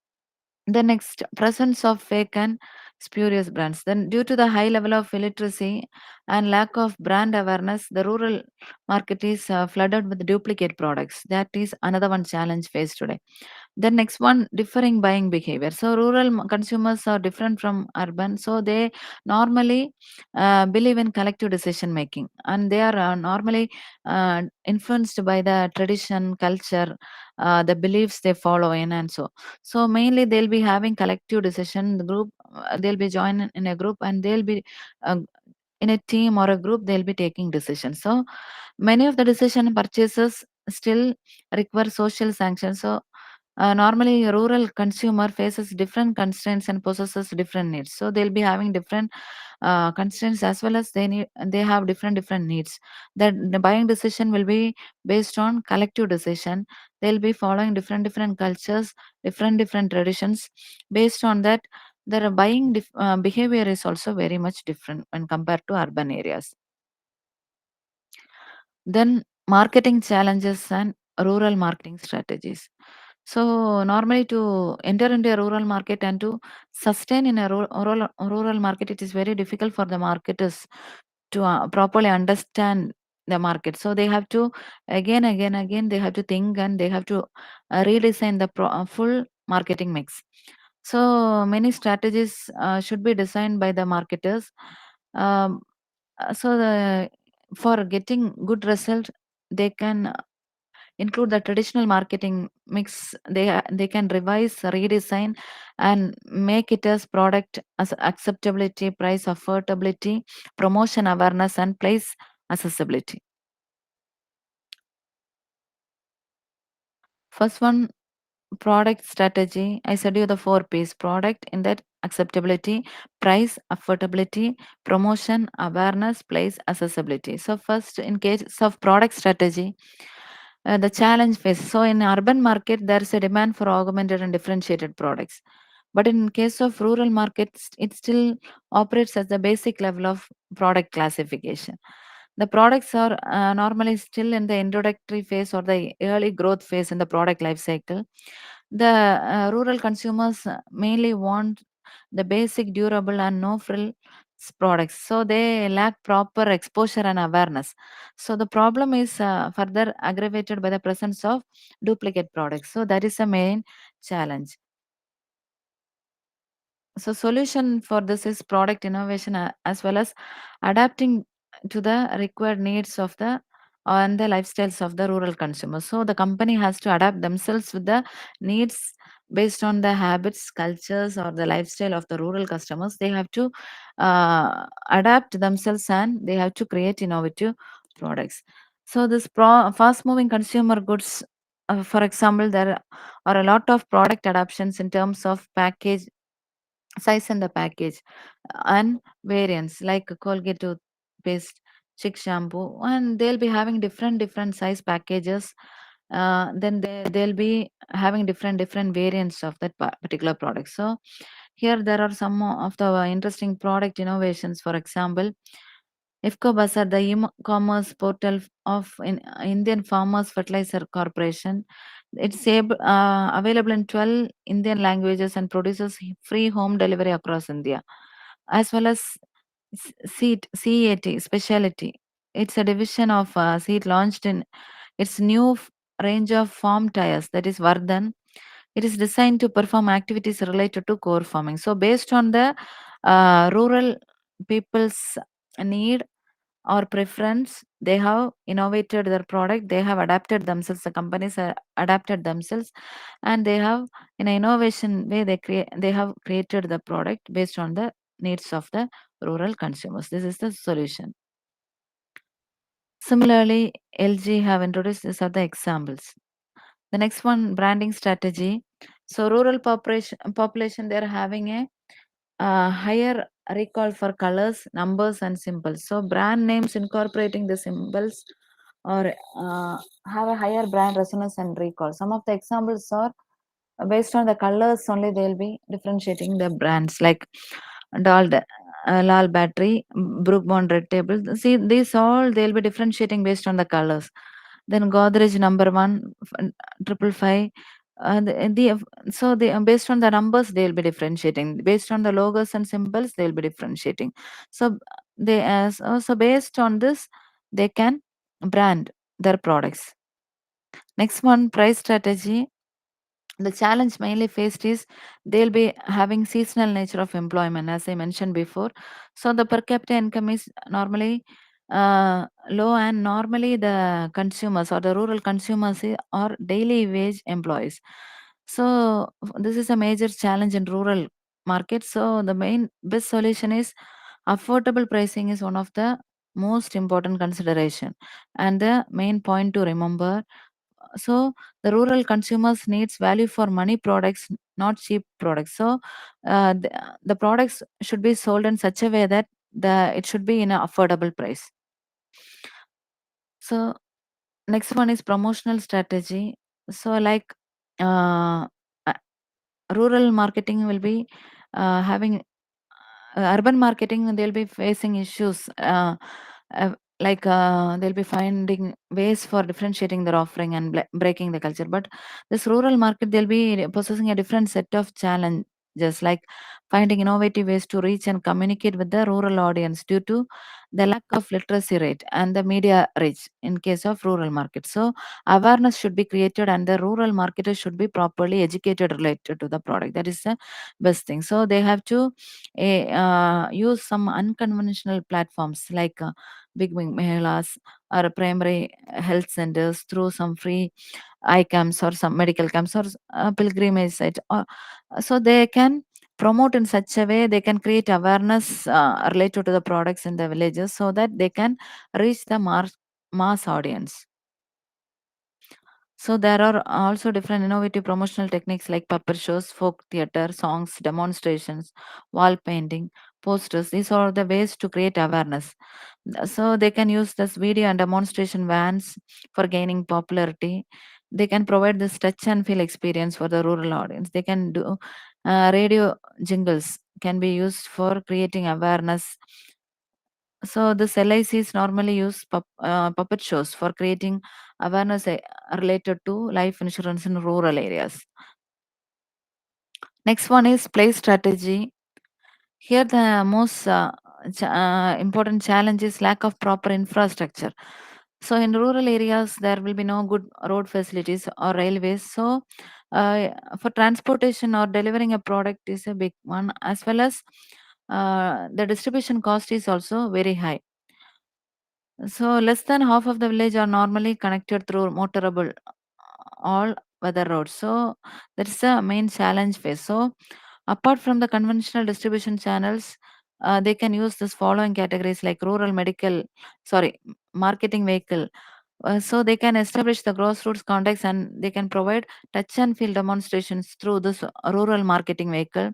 A: The next, presence of fake and spurious brands. Then, due to the high level of illiteracy and lack of brand awareness, the rural market is flooded with duplicate products. That is another one challenge faced today. The next one, differing buying behavior. So rural consumers are different from urban. So they normally believe in collective decision making, and they are normally influenced by the tradition, culture, the beliefs they follow in, and so mainly they'll be having collective decision. The group, they'll be joining in a group, and they'll be uh, in a team or a group, they'll be taking decisions. So many of the decision purchases still require social sanctions. So normally a rural consumer faces different constraints and possesses different needs. So they'll be having different constraints, as well as they have different needs. That the buying decision will be based on collective decision. They'll be following different cultures, different traditions. Based on that, their buying behavior is also very much different when compared to urban areas. Then marketing challenges and rural marketing strategies. So normally to enter into a rural market and to sustain in a rural market, it is very difficult for the marketers to properly understand the market. So they have to again they have to think, and they have to redesign the full marketing mix. So many strategies should be designed by the marketers. Um, for getting good result, they can include the traditional marketing mix. They can revise, redesign, and make it as product as acceptability, price affordability, promotion awareness, and place accessibility. First one, product strategy. I said you the four P's: product, in that acceptability, price, affordability, promotion, awareness, place, accessibility. So first, in case of product strategy, the challenge phase. So in urban market, there is a demand for augmented and differentiated products. But in case of rural markets, it still operates at the basic level of product classification. The products are normally still in the introductory phase or the early growth phase in the product life cycle. The rural consumers mainly want the basic, durable, and no frill products. So they lack proper exposure and awareness. So the problem is further aggravated by the presence of duplicate products. So that is the main challenge. So solution for this is product innovation, as well as adapting to the required needs of the and the lifestyles of the rural consumers. So the company has to adapt themselves with the needs based on the habits, cultures, or the lifestyle of the rural customers. They have to adapt themselves, and they have to create innovative products. So this fast moving consumer goods, for example, there are a lot of product adaptations in terms of package size in the package and variants like Colgate toothpaste, Chick shampoo, and they'll be having different size packages. Then they'll be having different variants of that particular product. So here there are some of the interesting product innovations. For example, IFCO Bazaar, the e-commerce portal of Indian Farmers Fertilizer Corporation. It's available in 12 Indian languages and produces free home delivery across India, as well as CAT, Specialty. It's a division of Seat launched in its new range of farm tires, that is Vardhan. It is designed to perform activities related to core farming. So, based on the rural people's need or preference, they have innovated their product, they have adapted themselves, the companies have adapted themselves, and they have, in an innovation way, they have created the product based on the needs of the rural consumers. This is the solution. Similarly, LG have introduced, these are the examples. The next one, branding strategy. So rural population, they're having a higher recall for colors, numbers, and symbols. So brand names incorporating the symbols or have a higher brand resonance and recall. Some of the examples are based on the colors only. They'll be differentiating the brands like Dal, Lal Battery, Brook Bond Red Table. See, these all they'll be differentiating based on the colors. Then Godrej number one, 555. So they based on the numbers they'll be differentiating. Based on the logos and symbols they'll be differentiating. So they as also based on this they can brand their products. Next one, price strategy. The challenge mainly faced is they'll be having seasonal nature of employment, as I mentioned before. So the per capita income is normally low, and normally the consumers or the rural consumers are daily wage employees. So this is a major challenge in rural markets. So the main best solution is affordable pricing is one of the most important consideration and the main point to remember. So the rural consumers needs value for money products, not cheap products. So the products should be sold in such a way that it should be in an affordable price. So next one is promotional strategy. So like uh, uh, rural marketing will be having urban marketing, they'll be facing issues like they'll be finding ways for differentiating their offering and breaking the culture. But this rural market, they'll be possessing a different set of challenges, like finding innovative ways to reach and communicate with the rural audience due to the lack of literacy rate and the media reach in case of rural market. So awareness should be created, and the rural marketers should be properly educated related to the product. That is the best thing. So they have to use some unconventional platforms like big melas or primary health centers through some free eye camps or some medical camps or pilgrimage site. So they can promote in such a way, they can create awareness related to the products in the villages so that they can reach the mass audience. So there are also different innovative promotional techniques like puppet shows, folk theater, songs, demonstrations, wall painting, posters. These are the ways to create awareness. So they can use this video and demonstration vans for gaining popularity. They can provide this touch and feel experience for the rural audience. They can do Radio jingles can be used for creating awareness. So this LICs normally use puppet shows for creating awareness related to life insurance in rural areas. Next one is play strategy. Here, the most important challenge is lack of proper infrastructure. So, in rural areas, there will be no good road facilities or railways. So, for transportation or delivering a product is a big one, as well as the distribution cost is also very high. So less than half of the village are normally connected through motorable all weather roads. So that's the main challenge phase. So apart from the conventional distribution channels, they can use this following categories like rural medical, sorry, marketing vehicle. So they can establish the grassroots contacts and they can provide touch and feel demonstrations through this rural marketing vehicle.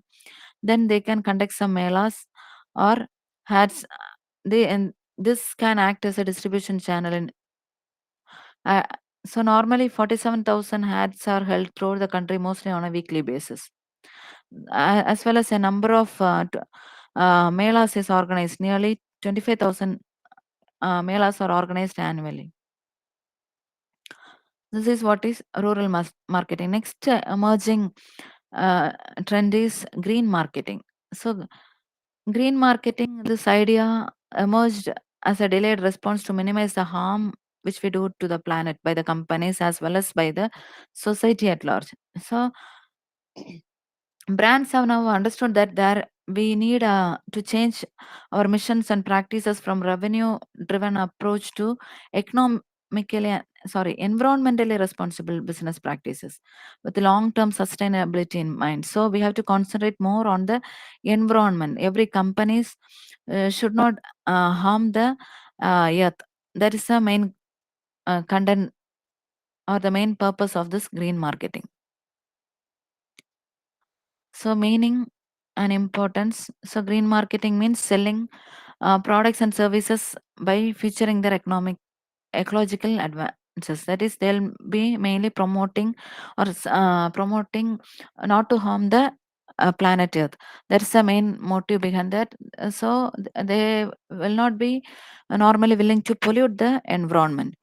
A: Then they can conduct some melas or hats. They and this can act as a distribution channel in uh, so normally 47,000 ads are held throughout the country mostly on a weekly basis. As well as a number of melas is organized. Nearly 25,000 melas are organized annually. This is what is rural marketing. Next emerging uh, trend is green marketing. So green marketing, this idea emerged as a delayed response to minimize the harm which we do to the planet by the companies as well as by the society at large. So brands have now understood that there we need to change our missions and practices from revenue driven approach to economically environmentally responsible business practices with long term sustainability in mind. So we have to concentrate more on the environment. Every companies should not harm the earth. That is the main content or the main purpose of this green marketing. So, meaning and importance. So, green marketing means selling products and services by featuring their economic ecological advances. That is, they'll be mainly promoting or promoting not to harm the planet Earth. That's the main motive behind that. So, they will not be normally willing to pollute the environment.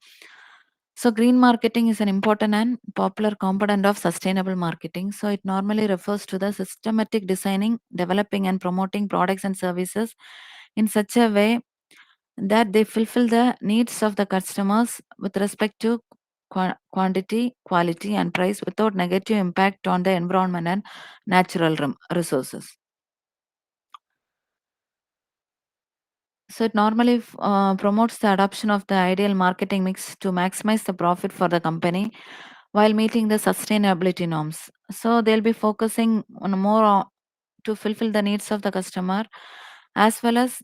A: So, green marketing is an important and popular component of sustainable marketing. So, it normally refers to the systematic designing, developing, and promoting products and services in such a way that they fulfill the needs of the customers with respect to quantity, quality, and price without negative impact on the environment and natural resources. So it normally promotes the adoption of the ideal marketing mix to maximize the profit for the company while meeting the sustainability norms. So they'll be focusing on more to fulfill the needs of the customer as well as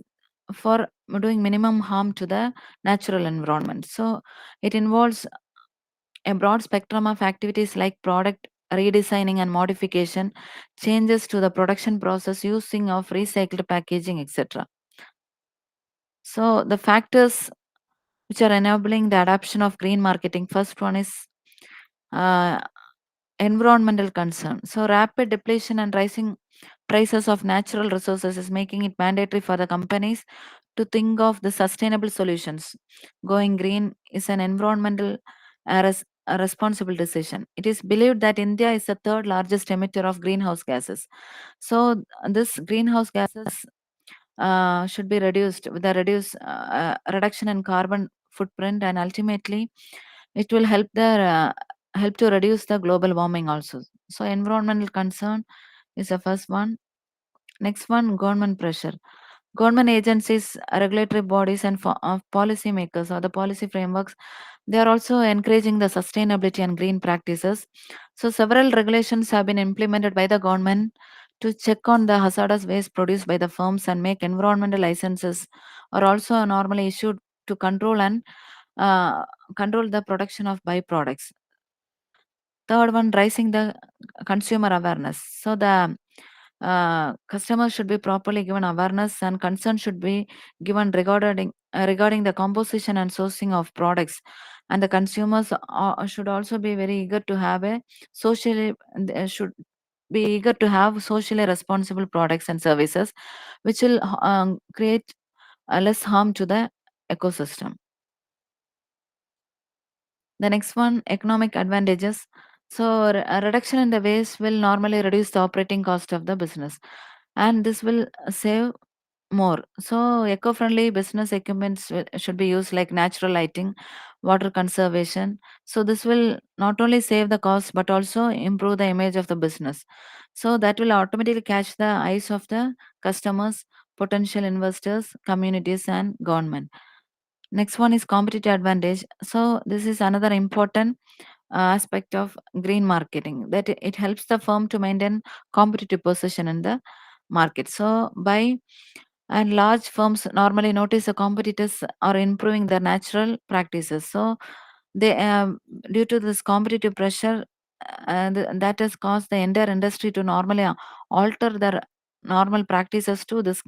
A: for doing minimum harm to the natural environment. So it involves a broad spectrum of activities like product redesigning and modification, changes to the production process, using of recycled packaging, etc. So the factors which are enabling the adoption of green marketing. First one is uh, environmental concern. So rapid depletion and rising prices of natural resources is making it mandatory for the companies to think of the sustainable solutions. Going green is an environmental a responsible decision. It is believed that India is the third largest emitter of greenhouse gases. So this greenhouse gases should be reduced with a reduction in carbon footprint, and ultimately it will help to reduce the global warming also. So environmental concern is the first one. Next one, government pressure. Government agencies, regulatory bodies, and policy makers or the policy frameworks, they are also encouraging the sustainability and green practices. So several regulations have been implemented by the government to check on the hazardous waste produced by the firms and make environmental licenses are also normally issued to uh, control the production of byproducts. Third one, raising the consumer awareness. So the customers should be properly given awareness and concern should be given regarding the composition and sourcing of products, and the consumers should also be very eager to have a socially should be eager to have socially responsible products and services, which will create less harm to the ecosystem. The next one, economic advantages. So, a reduction in the waste will normally reduce the operating cost of the business, and this will save more. So, eco-friendly business equipments should be used like natural lighting, water conservation. So, this will not only save the cost but also improve the image of the business. So, that will automatically catch the eyes of the customers, potential investors, communities, and government. Next one is competitive advantage. So, this is another important aspect of green marketing, that it helps the firm to maintain competitive position in the market. So, by and large firms normally notice the competitors are improving their natural practices. So, they due to this competitive pressure, that has caused the entire industry to normally alter their normal practices to this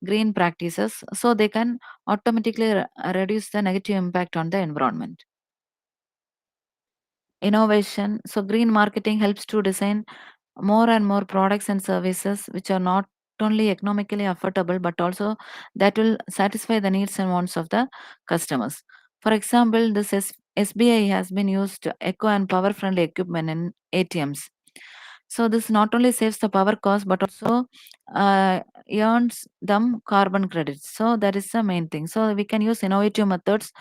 A: green practices, so they can automatically reduce the negative impact on the environment. Innovation. So, green marketing helps to design more and more products and services which are not only economically affordable but also that will satisfy the needs and wants of the customers. For example, this SBI has been used eco and power friendly equipment in ATMs. So this not only saves the power cost but also uh, earns them carbon credits. So that is the main thing. So we can use innovative methods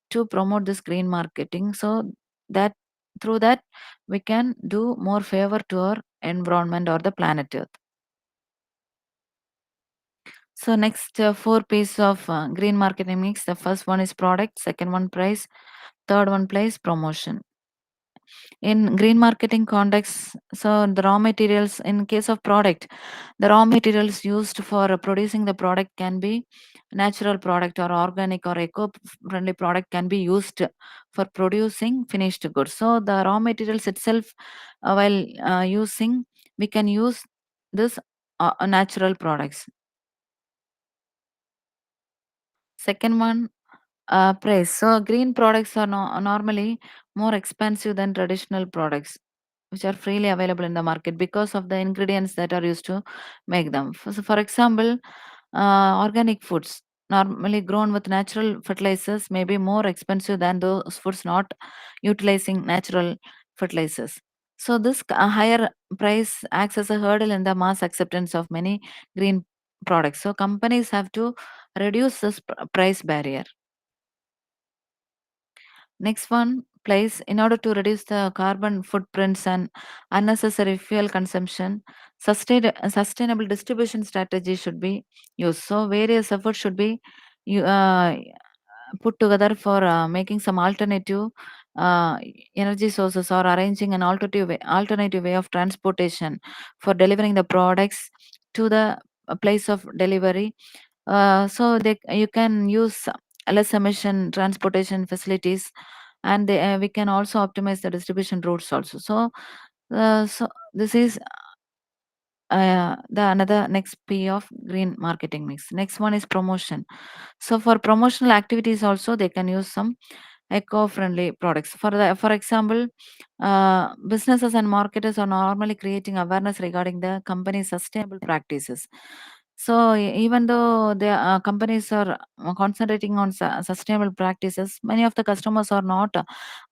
A: to promote this green marketing. So that through that we can do more favor to our environment or the planet Earth. So next four pieces of green marketing mix. The first one is product, second one price, third one place promotion. In green marketing context, so the raw materials in case of product, the raw materials used for producing the product can be natural product or organic or eco friendly product can be used for producing finished goods. So the raw materials itself, while using, we can use this natural products. Second one, price. So green products are normally more expensive than traditional products, which are freely available in the market because of the ingredients that are used to make them. For example, organic foods normally grown with natural fertilizers may be more expensive than those foods not utilizing natural fertilizers. So this higher price acts as a hurdle in the mass acceptance of many green products. So companies have to reduce this price barrier. Next one, place. In order to reduce the carbon footprints and unnecessary fuel consumption, sustainable distribution strategy should be used. So various efforts should be you, put together for making some alternative uh, energy sources or arranging an alternative way of transportation for delivering the products to the place of delivery. So you can use less emission transportation facilities, and we can also optimize the distribution routes also. So this is the another next P of green marketing mix. Next one is promotion. So for promotional activities also they can use some eco-friendly products. For example, businesses and marketers are normally creating awareness regarding the company's sustainable practices. So even though the companies are concentrating on sustainable practices, many of the customers are not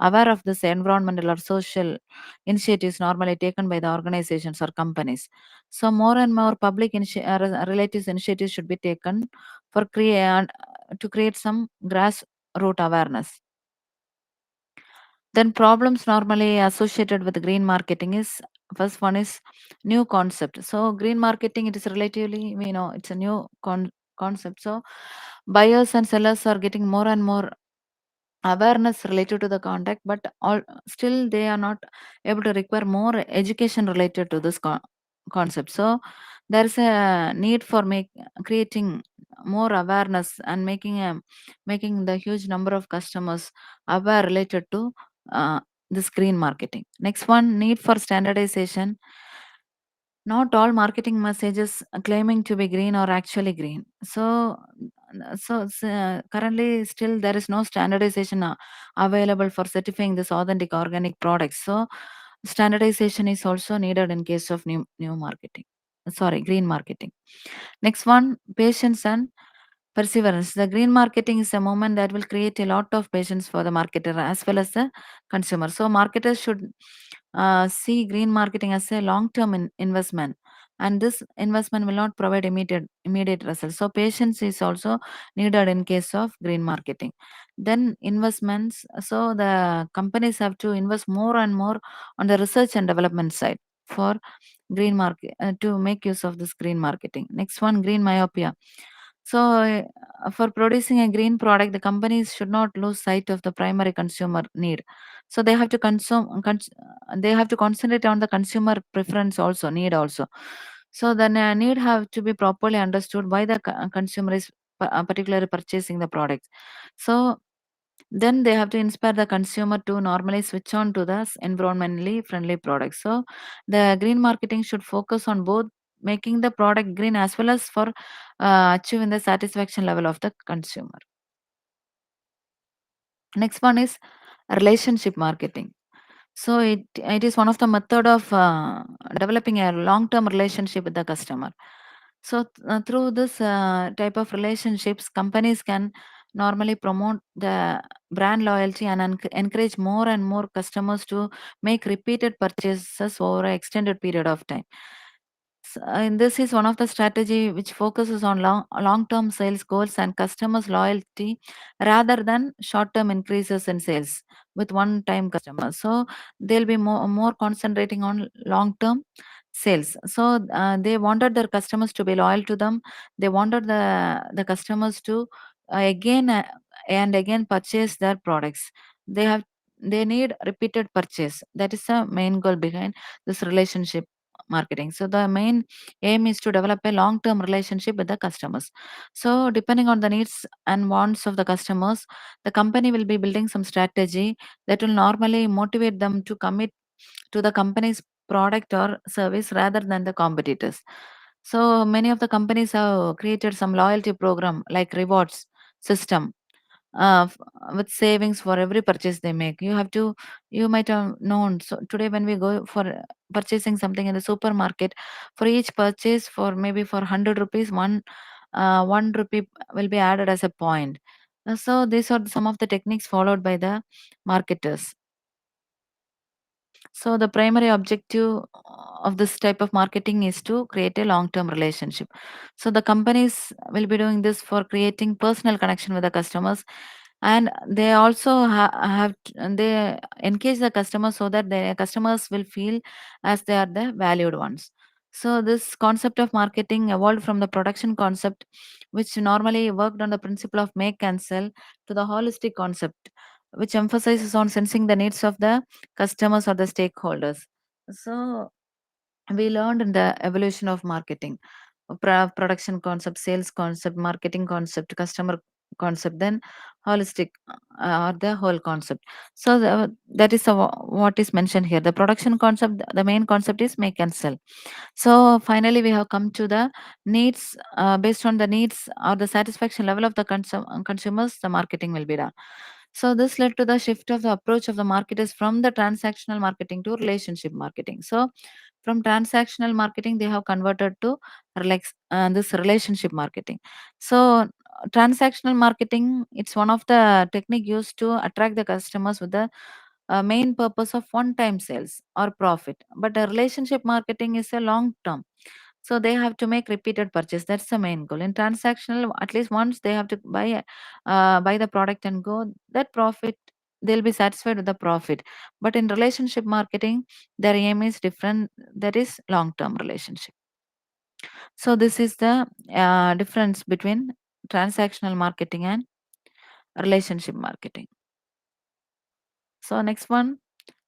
A: aware of this environmental or social initiatives normally taken by the organizations or companies. So more and more public relatives initiatives should be taken for to create some grassroots awareness. Then problems normally associated with green marketing is, first one is new concept. So green marketing, it is relatively, it's a new concept. So buyers and sellers are getting more and more awareness related to the contact, but all still they are not able to require more education related to this concept. So there is a need for creating more awareness and making the huge number of customers aware related to uh, this green marketing. Next one, need for standardization. Not all marketing messages claiming to be green are actually green. So currently still there is no standardization available for certifying this authentic organic products. So Standardization is also needed in case of new marketing. Sorry, green marketing. Next one, patience and perseverance. The green marketing is a moment that will create a lot of patience for the marketer as well as the consumer. So marketers should see green marketing as a long-term investment, and this investment will not provide immediate results. So patience is also needed in case of green marketing. Then investments. So the companies have to invest more and more on the research and development side for green market to make use of this green marketing. Next one, green myopia. So, for producing a green product, the companies should not lose sight of the primary consumer need. So they have to they have to concentrate on the consumer preference also, need also. So the need have to be properly understood why the consumer is particularly purchasing the product. So then they have to inspire the consumer to normally switch on to the environmentally friendly products. So the green marketing should focus on both making the product green as well as for achieving the satisfaction level of the consumer. Next one is relationship marketing. So it is one of the method of developing a long term relationship with the customer. So through this type of relationships, companies can normally promote the brand loyalty and encourage more and more customers to make repeated purchases over an extended period of time. And this is one of the strategy which focuses on long-term sales goals and customers loyalty rather than short-term increases in sales with one-time customers. So they'll be more concentrating on long-term sales. So they wanted their customers to be loyal to them. They wanted the customers to again and again purchase their products. They have they need repeated purchase. That is the main goal behind this relationship marketing. So the main aim is to develop a long term relationship with the customers. So depending on the needs and wants of the customers, the company will be building some strategy that will normally motivate them to commit to the company's product or service rather than the competitors. So many of the companies have created some loyalty program like rewards system f- with savings for every purchase they make. You might have known. So today, when we go for purchasing something in the supermarket, for each purchase, for maybe for 100 rupees, 1 rupee will be added as a point. So these are some of the techniques followed by the marketers. So the primary objective of this type of marketing is to create a long-term relationship. So the companies will be doing this for creating personal connection with the customers, and they also and they engage the customers so that the customers will feel as they are the valued ones. So this concept of marketing evolved from the production concept, which normally worked on the principle of make and sell, to the holistic concept, which emphasizes on sensing the needs of the customers or the stakeholders. So we learned in the evolution of marketing, production concept, sales concept, marketing concept, customer concept, then holistic or the whole concept. So that is what is mentioned here. The production concept, the main concept is make and sell. So finally, we have come to the needs. Based on the needs or the satisfaction level of the consumers, the marketing will be done. So this led to the shift of the approach of the marketers from the transactional marketing to relationship marketing. So from transactional marketing, they have converted to this relationship marketing. So transactional marketing, it's one of the technique used to attract the customers with the main purpose of one time sales or profit, but a relationship marketing is a long term, so they have to make repeated purchase. That's the main goal. In transactional, at least once they have to buy the product and go, that profit, they'll be satisfied with the profit. But in relationship marketing, their aim is different. That is long term relationship. So this is the difference between transactional marketing and relationship marketing. So next one,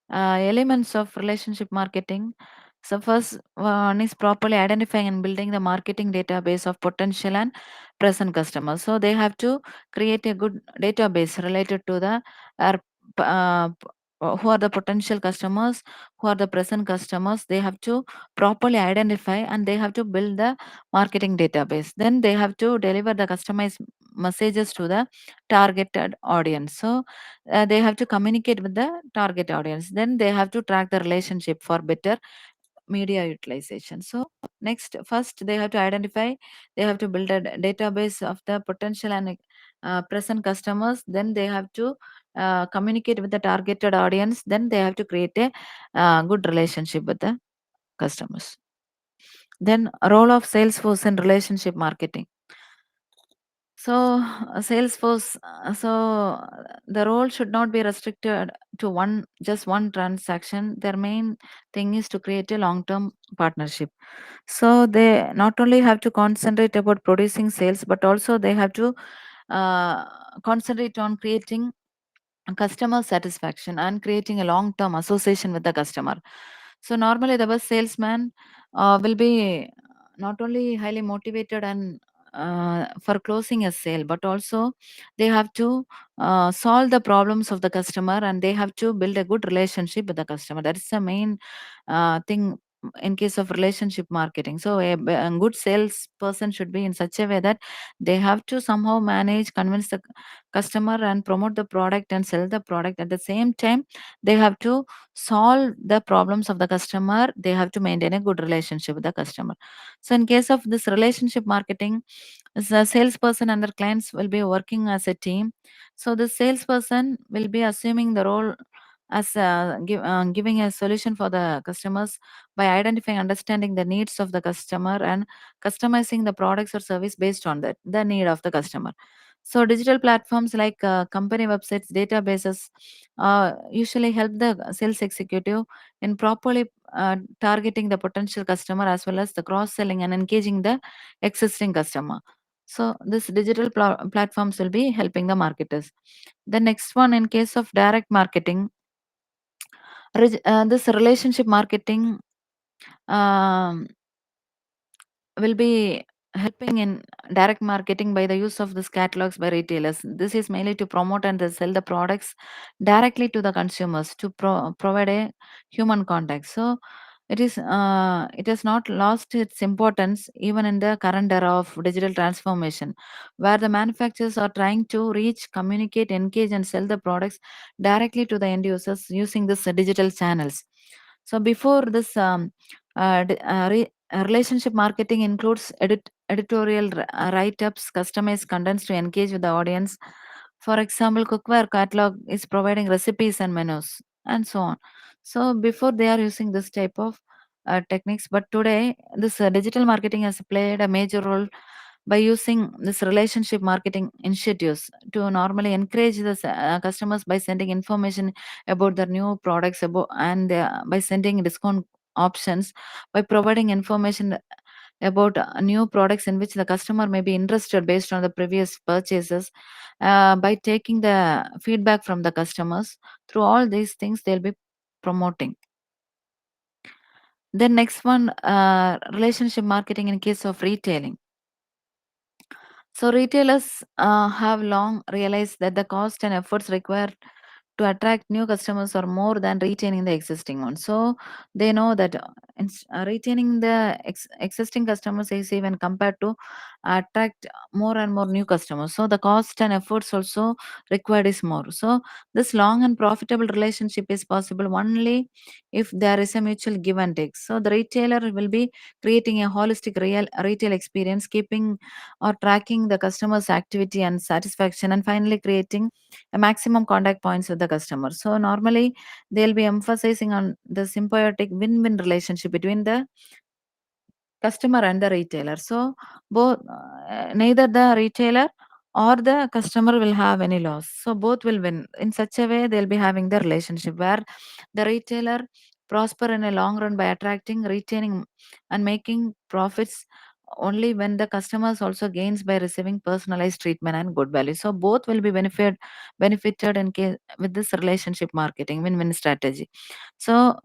A: elements of relationship marketing. So first one is properly identifying and building the marketing database of potential and present customers. So they have to create a good database related to the uh, p- uh, who are the potential customers, who are the present customers. They have to properly identify and they have to build the marketing database. Then they have to deliver the customized messages to the targeted audience. So they have to communicate with the target audience. Then they have to track the relationship for better media utilization. So next, first they have to identify, they have to build a database of the potential and present customers. Then they have to communicate with the targeted audience. Then they have to create a good relationship with the customers. Then role of Salesforce in relationship marketing. So Salesforce, the role should not be restricted to just one transaction. Their main thing is to create a long-term partnership. So they not only have to concentrate about producing sales, but also they have to uh, concentrate on creating customer satisfaction and creating a long term association with the customer. So normally the best salesman will be not only highly motivated and for closing a sale, but also they have to solve the problems of the customer, and they have to build a good relationship with the customer. That is the main thing in case of relationship marketing. So a good salesperson should be in such a way that they have to somehow manage, convince the customer and promote the product and sell the product. At the same time, they have to solve the problems of the customer. They have to maintain a good relationship with the customer. So in case of this relationship marketing, the salesperson and their clients will be working as a team. So the salesperson will be assuming the role as giving a solution for the customers by identifying, understanding the needs of the customer and customizing the products or service based on the need of the customer. So digital platforms like company websites, databases usually help the sales executive in properly targeting the potential customer, as well as the cross selling and engaging the existing customer. So this digital platforms will be helping the marketers. The next one, in case of direct marketing, this relationship marketing um, will be helping in direct marketing by the use of these catalogs by retailers. This is mainly to promote and sell the products directly to the consumers to provide a human contact. So it has not lost its importance even in the current era of digital transformation, where the manufacturers are trying to reach, communicate, engage, and sell the products directly to the end users using this digital channels. So before this relationship marketing includes editorial write-ups, customized contents to engage with the audience. For example, cookware catalog is providing recipes and menus and so on. So before they are using this type of techniques, but today this digital marketing has played a major role by using this relationship marketing initiatives to normally encourage the customers by sending information about their new products about, and by sending discount options, by providing information about new products in which the customer may be interested based on the previous purchases, by taking the feedback from the customers. Through all these things they'll be promoting. Then next one, relationship marketing in case of retailing. So retailers have long realized that the cost and efforts required to attract new customers are more than retaining the existing ones. So they know that retaining the existing customers is even compared to attract more and more new customers. So the cost and efforts also required is more. So this long and profitable relationship is possible only if there is a mutual give and take. So the retailer will be creating a holistic real retail experience, keeping or tracking the customer's activity and satisfaction, and finally creating a maximum contact points with the customer. So normally they'll be emphasizing on the symbiotic win-win relationship between the customer and the retailer. So both neither the retailer or the customer will have any loss. So both will win. In such a way, they'll be having the relationship where the retailer prosper in a long run by attracting, retaining, and making profits only when the customers also gains by receiving personalized treatment and good value. So both will be benefited in case with this relationship marketing win-win strategy. So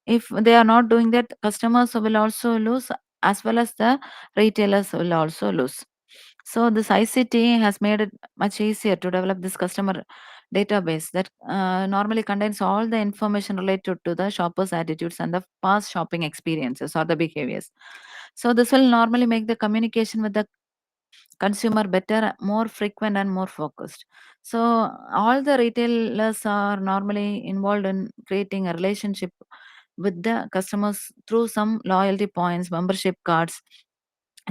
A: if they are not doing that, customers will also lose, as well as the retailers will also lose. So this ICT has made it much easier to develop this customer database that normally contains all the information related to the shoppers' attitudes and the past shopping experiences or the behaviors. So this will normally make the communication with the consumer better, more frequent, and more focused. So, all the retailers are normally involved in creating a relationship with the customers through some loyalty points, membership cards,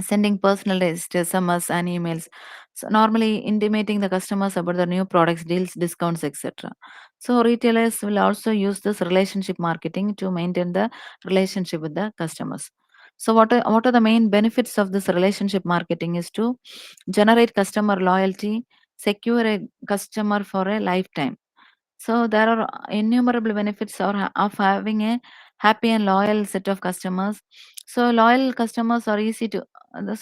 A: sending personalized SMS and emails. So normally intimating the customers about the new products, deals, discounts, etc. So retailers will also use this relationship marketing to maintain the relationship with the customers. So what are the main benefits of this relationship marketing is to generate customer loyalty, secure a customer for a lifetime. So there are innumerable benefits of having a happy and loyal set of customers. So loyal customers are easy to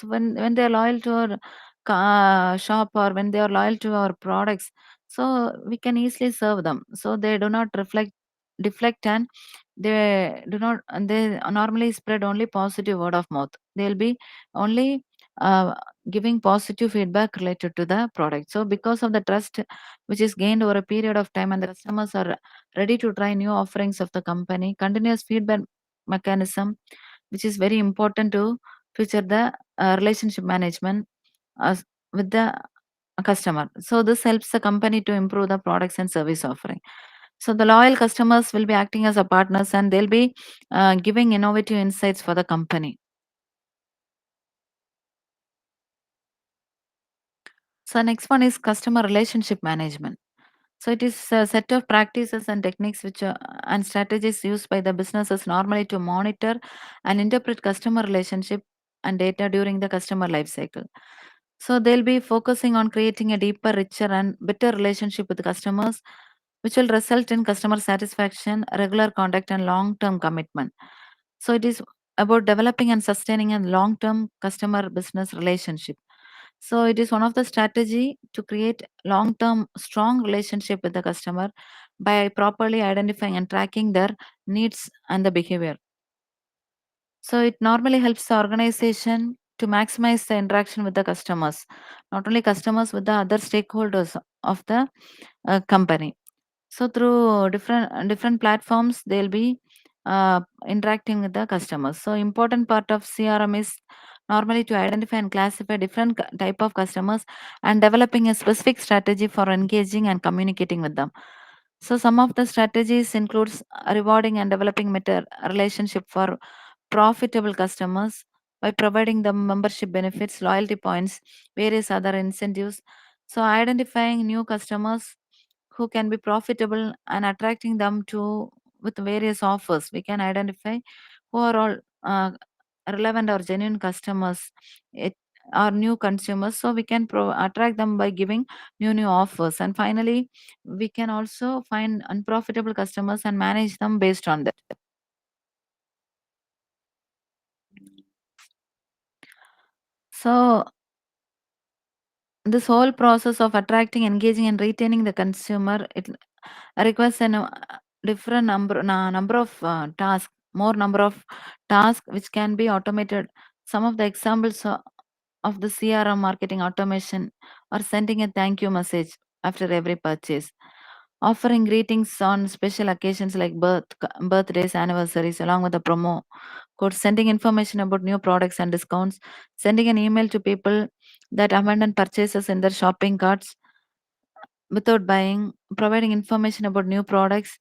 A: when they are loyal to our shop, or when they are loyal to our products, so we can easily serve them. So they do not deflect, and they normally spread only positive word of mouth. They'll be only uh, giving positive feedback related to the product. So because of the trust which is gained over a period of time, and the customers are ready to try new offerings of the company, continuous feedback mechanism, which is very important to future the relationship management as with the customer. So this helps the company to improve the products and service offering. So the loyal customers will be acting as a partners, and they'll be giving innovative insights for the company. So next one is customer relationship management. So it is a set of practices and techniques which and strategies used by the businesses normally to monitor and interpret customer relationship and data during the customer life cycle. So they'll be focusing on creating a deeper, richer, and better relationship with customers, which will result in customer satisfaction, regular contact, and long-term commitment. So it is about developing and sustaining a long-term customer business relationship. So it is one of the strategy to create long-term strong relationship with the customer by properly identifying and tracking their needs and the behavior. So it normally helps the organization to maximize the interaction with the customers, not only customers, with the other stakeholders of the company. So through different platforms, they'll be interacting with the customers. So important part of CRM is normally to identify and classify different type of customers, and developing a specific strategy for engaging and communicating with them. So some of the strategies includes rewarding and developing better relationship for profitable customers by providing them membership benefits, loyalty points, various other incentives. So identifying new customers who can be profitable and attracting them to with various offers. We can identify who are all relevant or genuine customers, it, or new consumers. So we can attract them by giving new offers. And finally, we can also find unprofitable customers and manage them based on that. So this whole process of attracting, engaging, and retaining the consumer, it requires a different number of tasks, more number of tasks which can be automated. Some of the examples of the CRM marketing automation are sending a thank you message after every purchase, offering greetings on special occasions like birthdays, anniversaries, along with the promo code, sending information about new products and discounts, sending an email to people that abandon purchases in their shopping carts without buying, providing information about new products,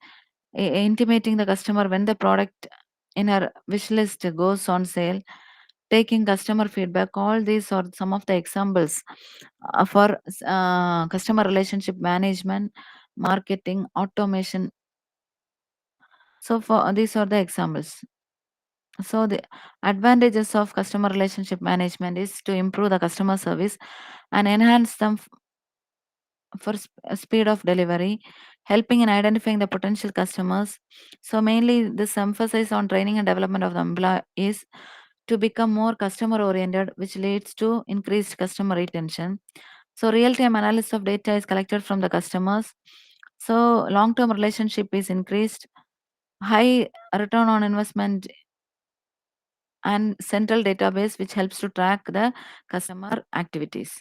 A: intimating the customer when the product in her wish list goes on sale, taking customer feedback. All these are some of the examples for customer relationship management, marketing, automation. So for these are the examples. So the advantages of customer relationship management is to improve the customer service and enhance them for speed of delivery, helping in identifying the potential customers. So mainly this emphasis on training and development of the employees to become more customer oriented, which leads to increased customer retention. So real time analysis of data is collected from the customers. So long term relationship is increased, high return on investment, and central database which helps to track the customer activities.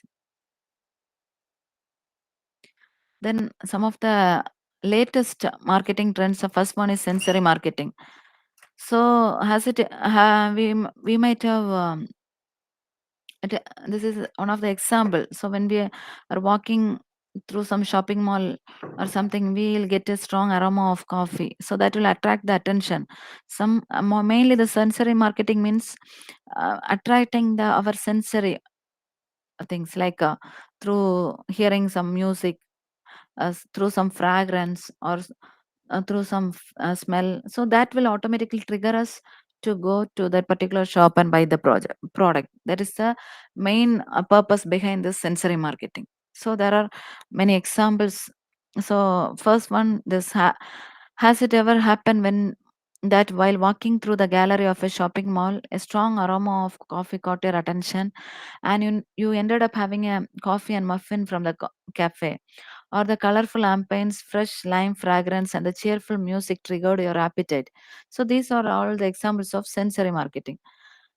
A: Then some of the latest marketing trends. The first one is sensory marketing. So has it we might have This is one of the example. So when we are walking through some shopping mall or something, we will get a strong aroma of coffee, so that will attract the attention. Mainly the sensory marketing means attracting our sensory things, like through hearing some music, through some fragrance, or through some smell. So that will automatically trigger us to go to that particular shop and buy the product. That is the main purpose behind this sensory marketing. So there are many examples. So first one, has it ever happened when that while walking through the gallery of a shopping mall, a strong aroma of coffee caught your attention, and you ended up having a coffee and muffin from the cafe, or the colorful ambience, fresh lime fragrance, and the cheerful music triggered your appetite. So these are all the examples of sensory marketing.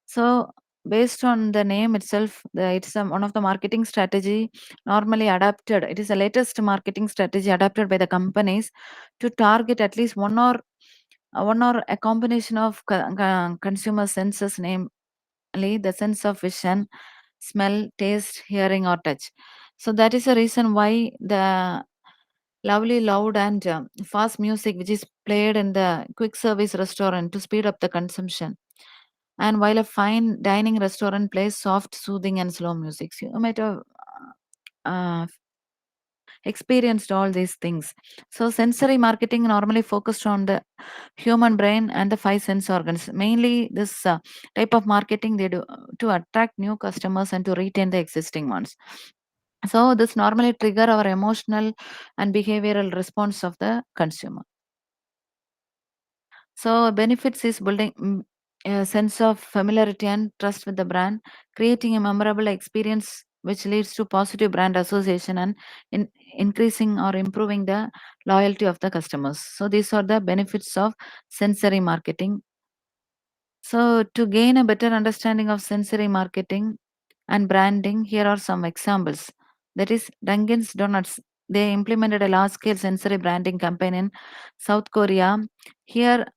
A: So based on the name itself, it's one of the marketing strategy normally adapted. It is the latest marketing strategy adapted by the companies to target at least one or a combination of consumer senses, namely the sense of vision, smell, taste, hearing, or touch. So that is the reason why the lovely, loud, and fast music, which is played in the quick service restaurant to speed up the consumption. And while a fine dining restaurant plays soft, soothing, and slow music, you might have uh, experienced all these things. So, sensory marketing normally focused on the human brain and the five sense organs. Mainly, this type of marketing they do to attract new customers and to retain the existing ones. So, this normally trigger our emotional and behavioral response of the consumer. So benefits is building a sense of familiarity and trust with the brand, creating a memorable experience which leads to positive brand association and increasing or improving the loyalty of the customers. So these are the benefits of sensory marketing. So to gain a better understanding of sensory marketing and branding, here are some examples. That is Dunkin's Donuts. They implemented a large-scale sensory branding campaign in South Korea. Here,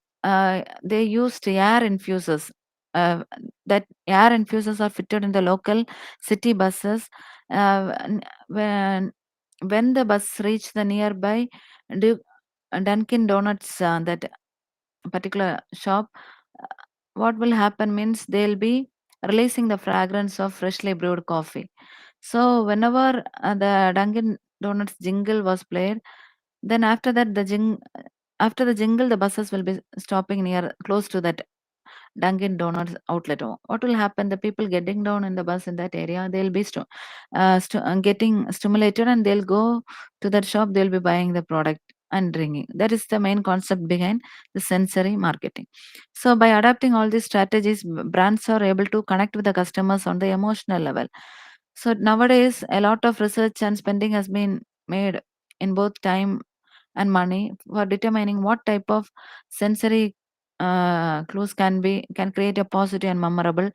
A: they used air infusers. That air infusers are fitted in the local city buses. When the bus reached the nearby Du- Dunkin' Donuts, that particular shop, uh, what will happen means they'll be releasing the fragrance of freshly brewed coffee. So whenever the Dunkin' Donuts jingle was played, then after the jingle, the buses will be stopping near close to that Dunkin' Donuts outlet. What will happen? The people getting down in the bus in that area, they'll be getting stimulated, and they'll go to that shop. They'll be buying the product and drinking. That is the main concept behind the sensory marketing. So by adapting all these strategies, brands are able to connect with the customers on the emotional level. So nowadays, a lot of research and spending has been made in both time and money for determining what type of sensory clues can create a positive and memorable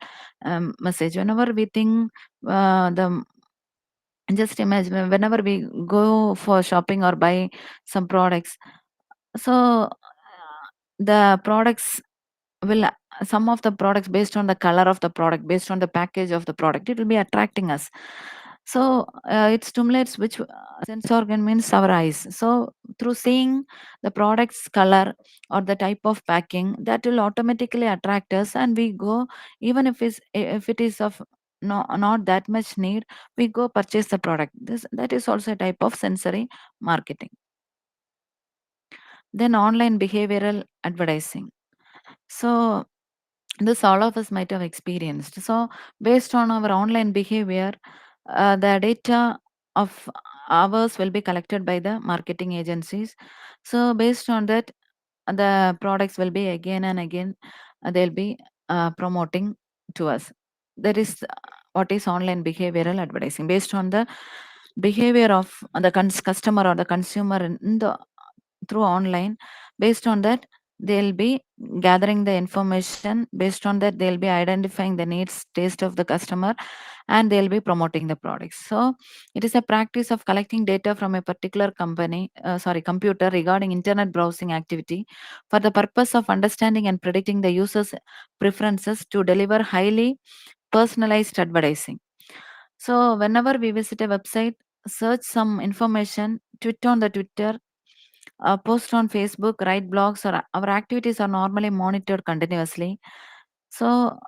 A: message. Whenever we think the just imagine whenever we go for shopping or buy some products, so the products will some of the products, based on the color of the product, based on the package of the product, it will be attracting us. So it stimulates which sense organ means our eyes. So through seeing the product's color or the type of packing, that will automatically attract us, and we go, even if it is of not that much need, we go purchase the product. That is also a type of sensory marketing. Then online behavioral advertising. So this all of us might have experienced. So based on our online behavior, the data of ours will be collected by the marketing agencies. So based on that, the products will be again and again, they'll be promoting to us. That is what is online behavioral advertising. Based on the behavior of the customer or the consumer in the through online, based on that they'll be gathering the information. Based on that, they'll be identifying the needs, taste of the customer, and they'll be promoting the products. So it is a practice of collecting data from a particular computer regarding internet browsing activity for the purpose of understanding and predicting the user's preferences to deliver highly personalized advertising. So whenever we visit a website, search some information, tweet on the Twitter, post on Facebook, write blogs, or our activities are normally monitored continuously. So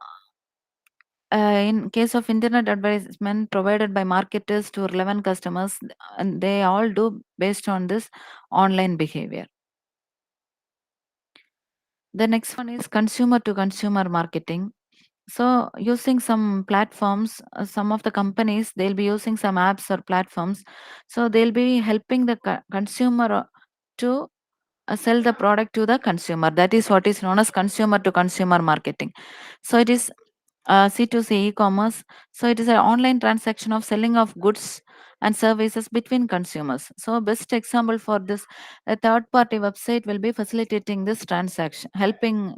A: in case of internet advertisement provided by marketers to relevant customers, and they all do based on this online behavior. The next one is consumer to consumer marketing. So using some platforms, some of the companies, they'll be using some apps or platforms. So they'll be helping the consumer to sell the product to the consumer. That is what is known as consumer to consumer marketing. So it is C2C e-commerce. So it is an online transaction of selling of goods and services between consumers. So best example for this, a third party website will be facilitating this transaction, helping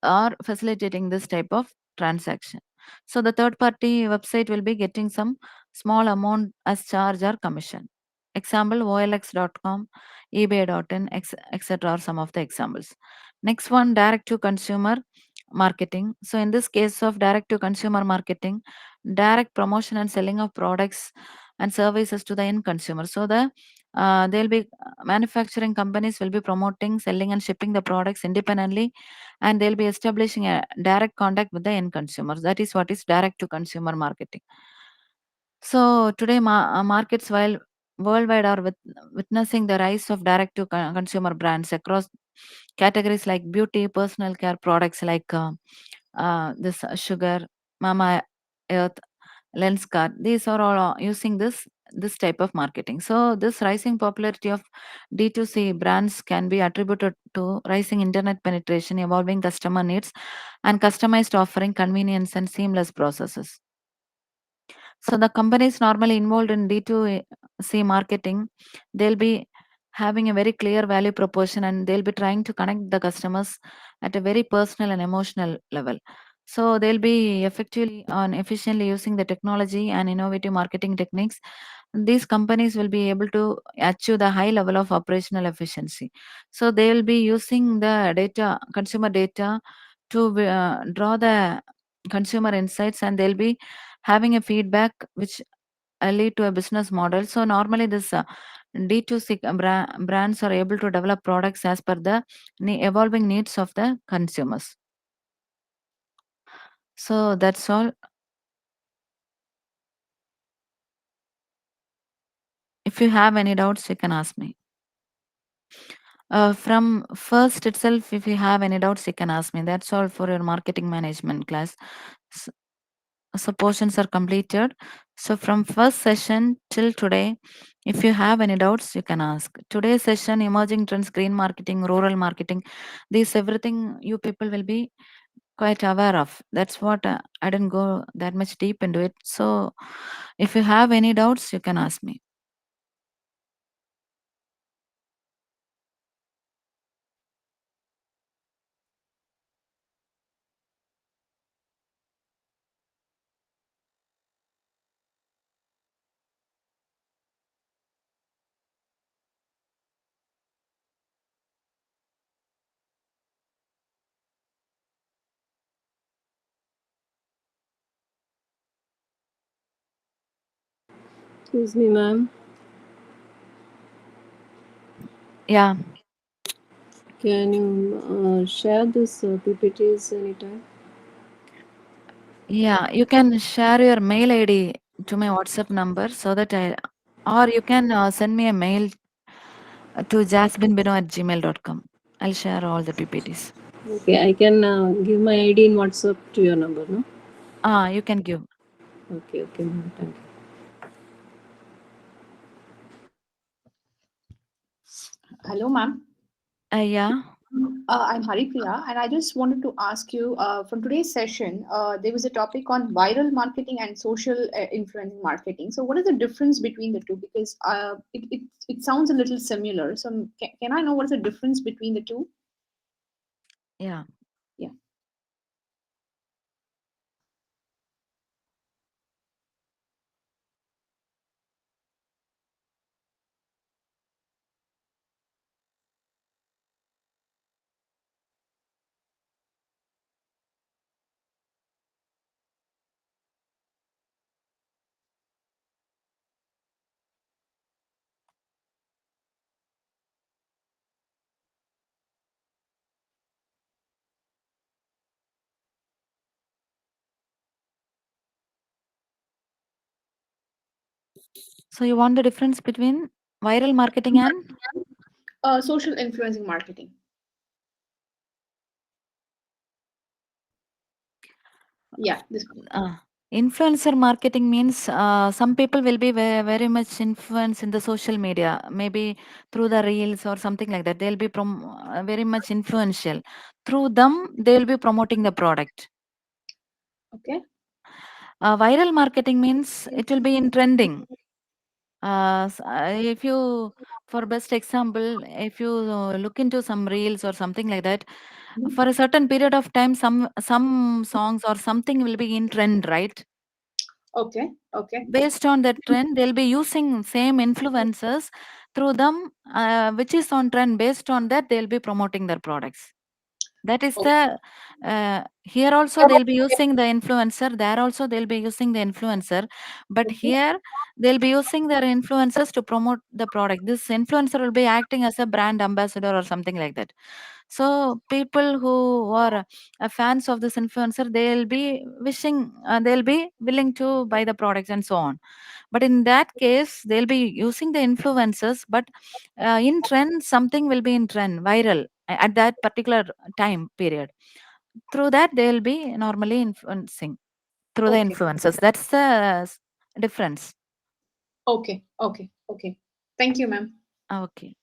A: or facilitating this type of transaction. So the third party website will be getting some small amount as charge or commission. Example OLX.com, eBay.in, etc. are some of the examples. Next one, direct to consumer marketing. So in this case of direct to consumer marketing, direct promotion and selling of products and services to the end consumer. So they'll be manufacturing companies will be promoting, selling and shipping the products independently, and they'll be establishing a direct contact with the end consumers. That is what is direct to consumer marketing. So today, markets while worldwide are witnessing the rise of direct to consumer brands across categories like beauty, personal care products like this sugar, Mama Earth, Lenskart. These are all using this type of marketing. So this rising popularity of D2C brands can be attributed to rising internet penetration, evolving customer needs, and customized offering, convenience, and seamless processes. So the companies normally involved in D2C marketing, they'll be having a very clear value proposition, and they'll be trying to connect the customers at a very personal and emotional level. So they'll be effectively and efficiently using the technology and innovative marketing techniques. These companies will be able to achieve the high level of operational efficiency. So they will be using the data, consumer data, to draw the consumer insights, and they'll be having a feedback which lead to a business model. So normally this D2C brands are able to develop products as per the evolving needs of the consumers. So that's all. If you have any doubts, you can ask me. From first itself, if you have any doubts, you can ask me. That's all for your marketing management class. S- So portions are completed. So from first session till today, if you have any doubts, you can ask. Today's session, emerging trends, green marketing, rural marketing, these everything you people will be quite aware of. That's what I didn't go that much deep into it. So if you have any doubts, you can ask me.
B: Excuse me, ma'am.
A: Yeah.
B: Can you share this PPTs anytime?
A: Yeah, you can share your mail ID to my WhatsApp number so that or you can send me a mail to jasminbino@gmail.com. I'll share all the PPTs.
B: Okay, I can give my ID in WhatsApp to your number, no?
A: You can give.
B: Okay, okay, ma'am. Thank you.
C: Hello, ma'am.
A: Yeah,
C: I'm Haripriya, and I just wanted to ask you from today's session, there was a topic on viral marketing and social influencing marketing. So, what is the difference between the two? Because it sounds a little similar. So, can I know what is the difference between the two?
A: yeah.
C: Yeah.
A: So you want the difference between viral marketing and
C: Social influencing marketing. Yeah, this one.
A: influencer marketing means some people will be very much influenced in the social media, maybe through the reels or something like that. They'll be very much influential. Through them, they'll be promoting the product.
C: Okay.
A: Viral marketing means it will be in trending. If you, for best example, if you look into some reels or something like that, for a certain period of time, some songs or something will be in trend, right?
C: Okay. Okay.
A: Based on that trend, they'll be using same influencers through them, which is on trend. Based on that, they'll be promoting their products. That is
C: Okay.
A: the here also they'll be using the influencer. There also they'll be using the influencer, but
C: Okay.
A: here they'll be using their influencers to promote the product. This influencer will be acting as a brand ambassador or something like that. So people who are fans of this influencer, they'll be wishing, they'll be willing to buy the products and so on. But in that case, they'll be using the influencers, but in trend, something will be in trend, viral at that particular time period. Through that, they'll be normally influencing through the
C: Okay.
A: influencers. That's the difference.
C: Okay. Okay. Okay. Thank you, ma'am.
A: Okay.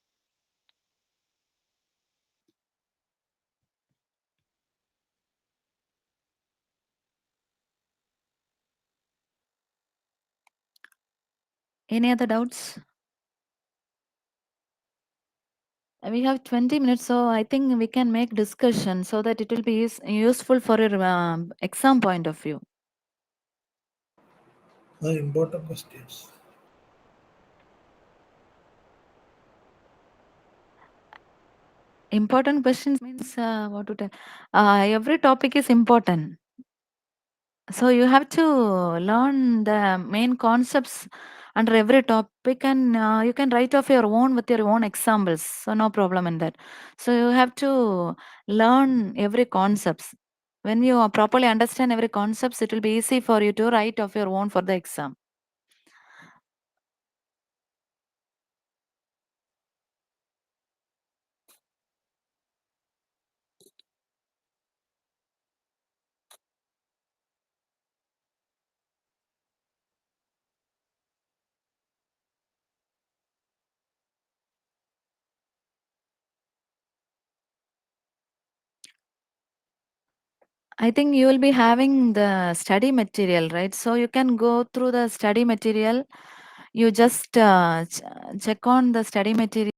A: Any other doubts? We have 20 minutes, so I think we can make discussion so that it will be useful for your exam point of view.
D: The important questions.
A: Important questions means what to tell? Every topic is important. So you have to learn the main concepts under every topic, and you can write off your own with your own examples. So no problem in that. So you have to learn every concepts. When you properly understand every concepts, it will be easy for you to write off your own for the exam. I think you will be having the study material, right? So you can go through the study material. You just check on the study material